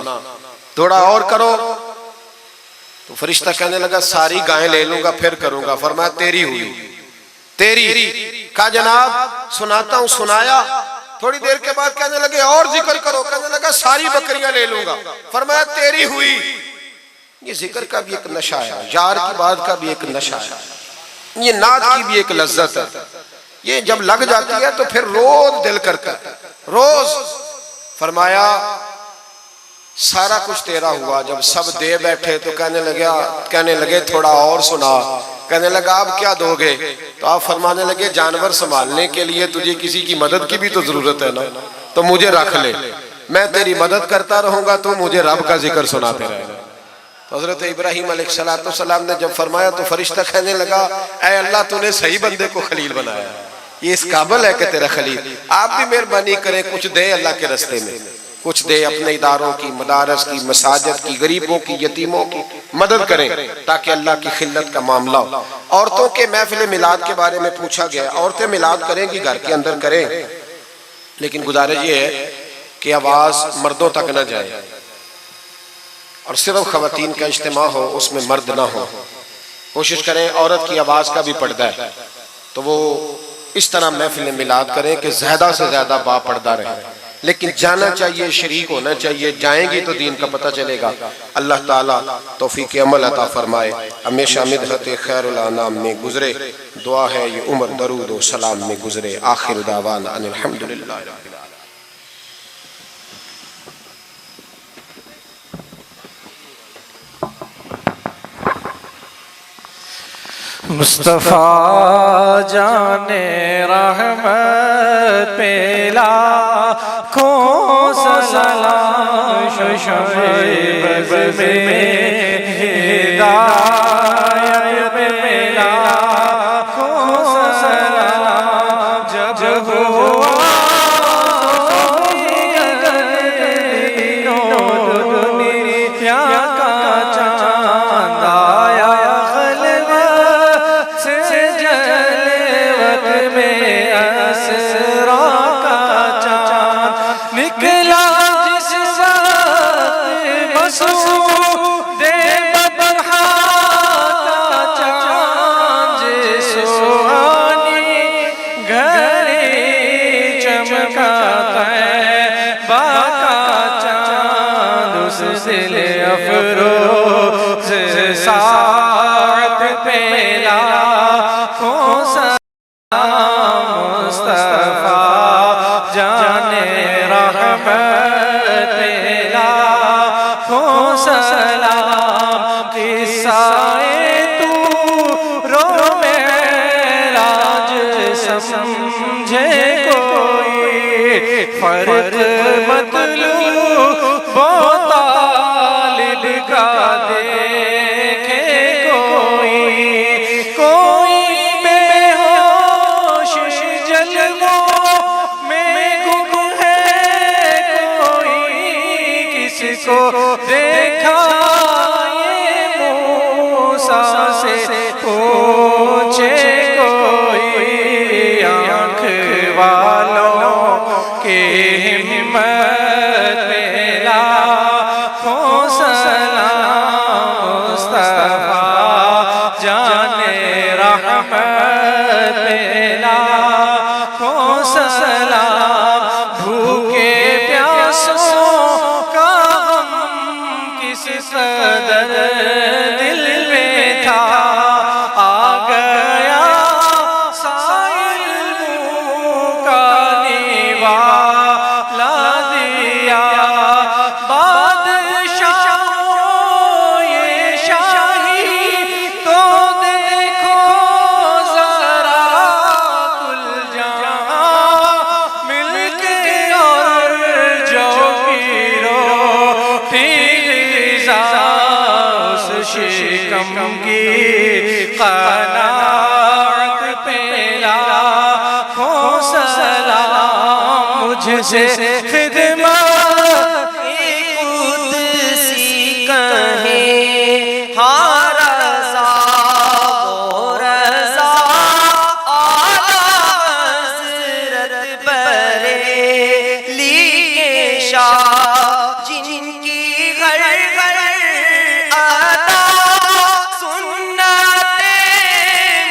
تھوڑا اور کرو۔ تو فرشتہ کہنے لگا ساری گائیں لے لوں گا پھر کروں گا۔ فرمایا تیری ہوئی، تیری۔ کہا جناب سناتا ہوں، سنایا۔ تھوڑی دیر کے بعد کہنے لگے اور ذکر کرو، کہنے لگا ساری بکریاں لے لوں گا۔ فرمایا تیری ہوئی۔ یہ ذکر کا بھی ایک نشہ ہے، یار کی بات کا بھی ایک نشہ ہے، یہ نعت کی بھی ایک لذت ہے۔ یہ جب لگ جاتی ہے تو پھر روز دل کرتا ہے، روز۔ فرمایا سارا کچھ تیرا ہوا۔ جب سب دے بیٹھے تو کہنے لگے تھوڑا اور سنا۔ کہنے لگا آپ کیا دو گے؟ تو آپ فرمانے لگے جانور سنبھالنے کے لیے تجھے کسی کی مدد کی بھی تو ضرورت ہے نا، تو مجھے رکھ لے، میں تیری مدد کرتا رہوں گا تو مجھے رب کا ذکر سناتے رہے گا۔ تو حضرت ابراہیم علیہ السلام نے جب فرمایا تو فرشتہ کہنے لگا اے اللہ تو نے صحیح بندے کو خلیل بنایا، یہ اس قابل ہے کہ تیرا خلیل۔ آپ بھی مہربانی کریں کچھ دے اللہ کے رستے میں، کچھ دے اپنے اداروں کی، مدارس کی، مساجد کی، غریبوں کی، یتیموں کی مدد کریں تاکہ اللہ کی خلت کا معاملہ ہو۔ عورتوں کے محفل میلاد کے بارے میں پوچھا گیا، عورتیں میلاد کریں گی گھر کے اندر کریں، لیکن گزارش یہ ہے کہ آواز مردوں تک نہ جائے اور صرف خواتین کا اجتماع ہو، اس میں مرد نہ ہو۔ کوشش کریں عورت کی آواز کا بھی پردہ ہے تو وہ اس طرح محفل میلاد کریں کہ زیادہ سے زیادہ با پردہ رہے۔ لیکن جانا چاہیے، شریک ہونا چاہیے، جائیں گی تو دین کا پتہ چلے گا۔ اللہ تعالیٰ توفیق عمل عطا فرمائے، ہمیشہ مدحت خیر الانام میں گزرے، دعا ہے یہ عمر درود و سلام میں گزرے۔ آخر دعوانا ان الحمدللہ رب العالمین۔ مصطفیٰ جان رحمت پہ لاکھوں سلام، شعیب میں ہدایت پہ لاکھوں سلام، جب ہوا دنیا کا چاند آیا نکلا جس وقت مسعود بدرہا کا چاند، سوہانی گھڑی چمکا طیبہ کا چاند، اس دل افروز ساعت پہ لاکھوں سلام، مصطفیٰ جان رحمت پہ لاکھوں سلام، قصہ طور و معراج سمجھے کوئی، فرق مطلوب و طالب کا دیکھے کوئی، کوئی بے ہوش جلووں میں گم ہے، کوئی کس کو دیکھا یہ موسیٰ سے پوچھے کوئی، آنکھ والوں کے ہمت پہ لاکھوں سلام، مصطفیٰ جان رحمت پہ لاکھوں سلام، بھوکے پیاسوں کا غم کس قدر دل میں تھا، آ گیا سائل منہ کا نیوالا دیا، بادشاہوں یہ شاہی تو دیکھو ذرا، کل جہاں مل کے اور جو پیرو غذا، اس شکم کی قناعت پہ لاکھوں سلام، مجھ سے خدمت قدسی کہیں، ہاں رضا و رضا اعلیٰ حضرت بریلی کے شاہ، جن کی گھر گھر ادا سنت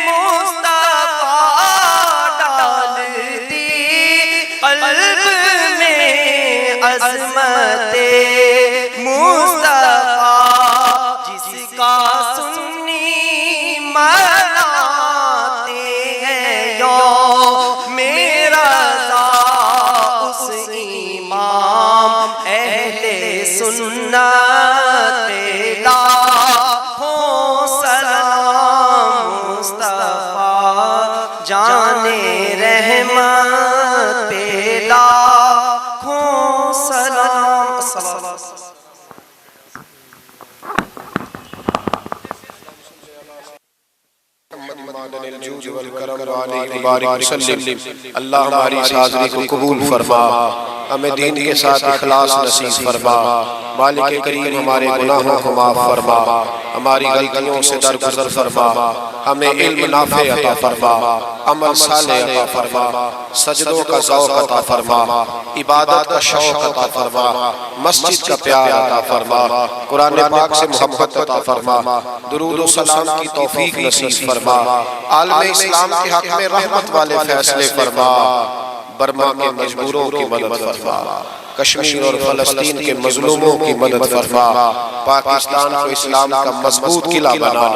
مصطفیٰ ڈالتی قلب میں عظمت مصطفیٰ، جس کا سنی مناتے ہیں یوم رضا، اس امام اہل سنت پہ لاکھوں سلام، مصطفیٰ جان رحمت پہ لاکھوں سلام۔ الجود والکرم علیہ وبارک وسلم۔ اللہ ہماری اس حاضری کو قبول فرما، ہمیں دین کے ساتھ اخلاص نصیب فرما، مالک کریم ہمارے گناہوں کو معاف فرما، ہماری غلطیوں سے درگزر فرما، ہمیں علم نافع عطا فرما، عمل صالح عطا فرما، سجدوں کا ذوق عطا فرما، عبادت کا شوق عطا فرما، مسجد کا پیار عطا فرما، قرآن پاک سے محبت عطا فرما، درود و سلام کی توفیق نصیب فرما، عالم اسلام کے حق میں رحمت والے فیصلے فرما، برما کے مجبوروں کی مدد فرما، کشمیر اور فلسطین کے مظلوموں کی مدد فرما، پاکستان کو اسلام کا مضبوط قلعہ بنا،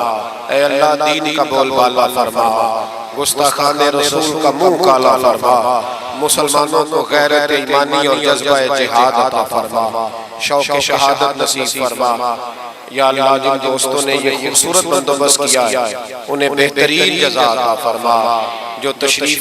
اے اللہ دین کا بول بالا فرما، گستاخان رسول کا منہ کالا فرما، مسلمانوں کو غیرت ایمانی اور جذبہ جہاد عطا فرما، شوق شہادت نصیب فرما۔ یا اللہ جن دوستوں نے یہ خوبصورت بندوبست کیا ہے انہیں بہترین جزا عطا فرما، جو تشریف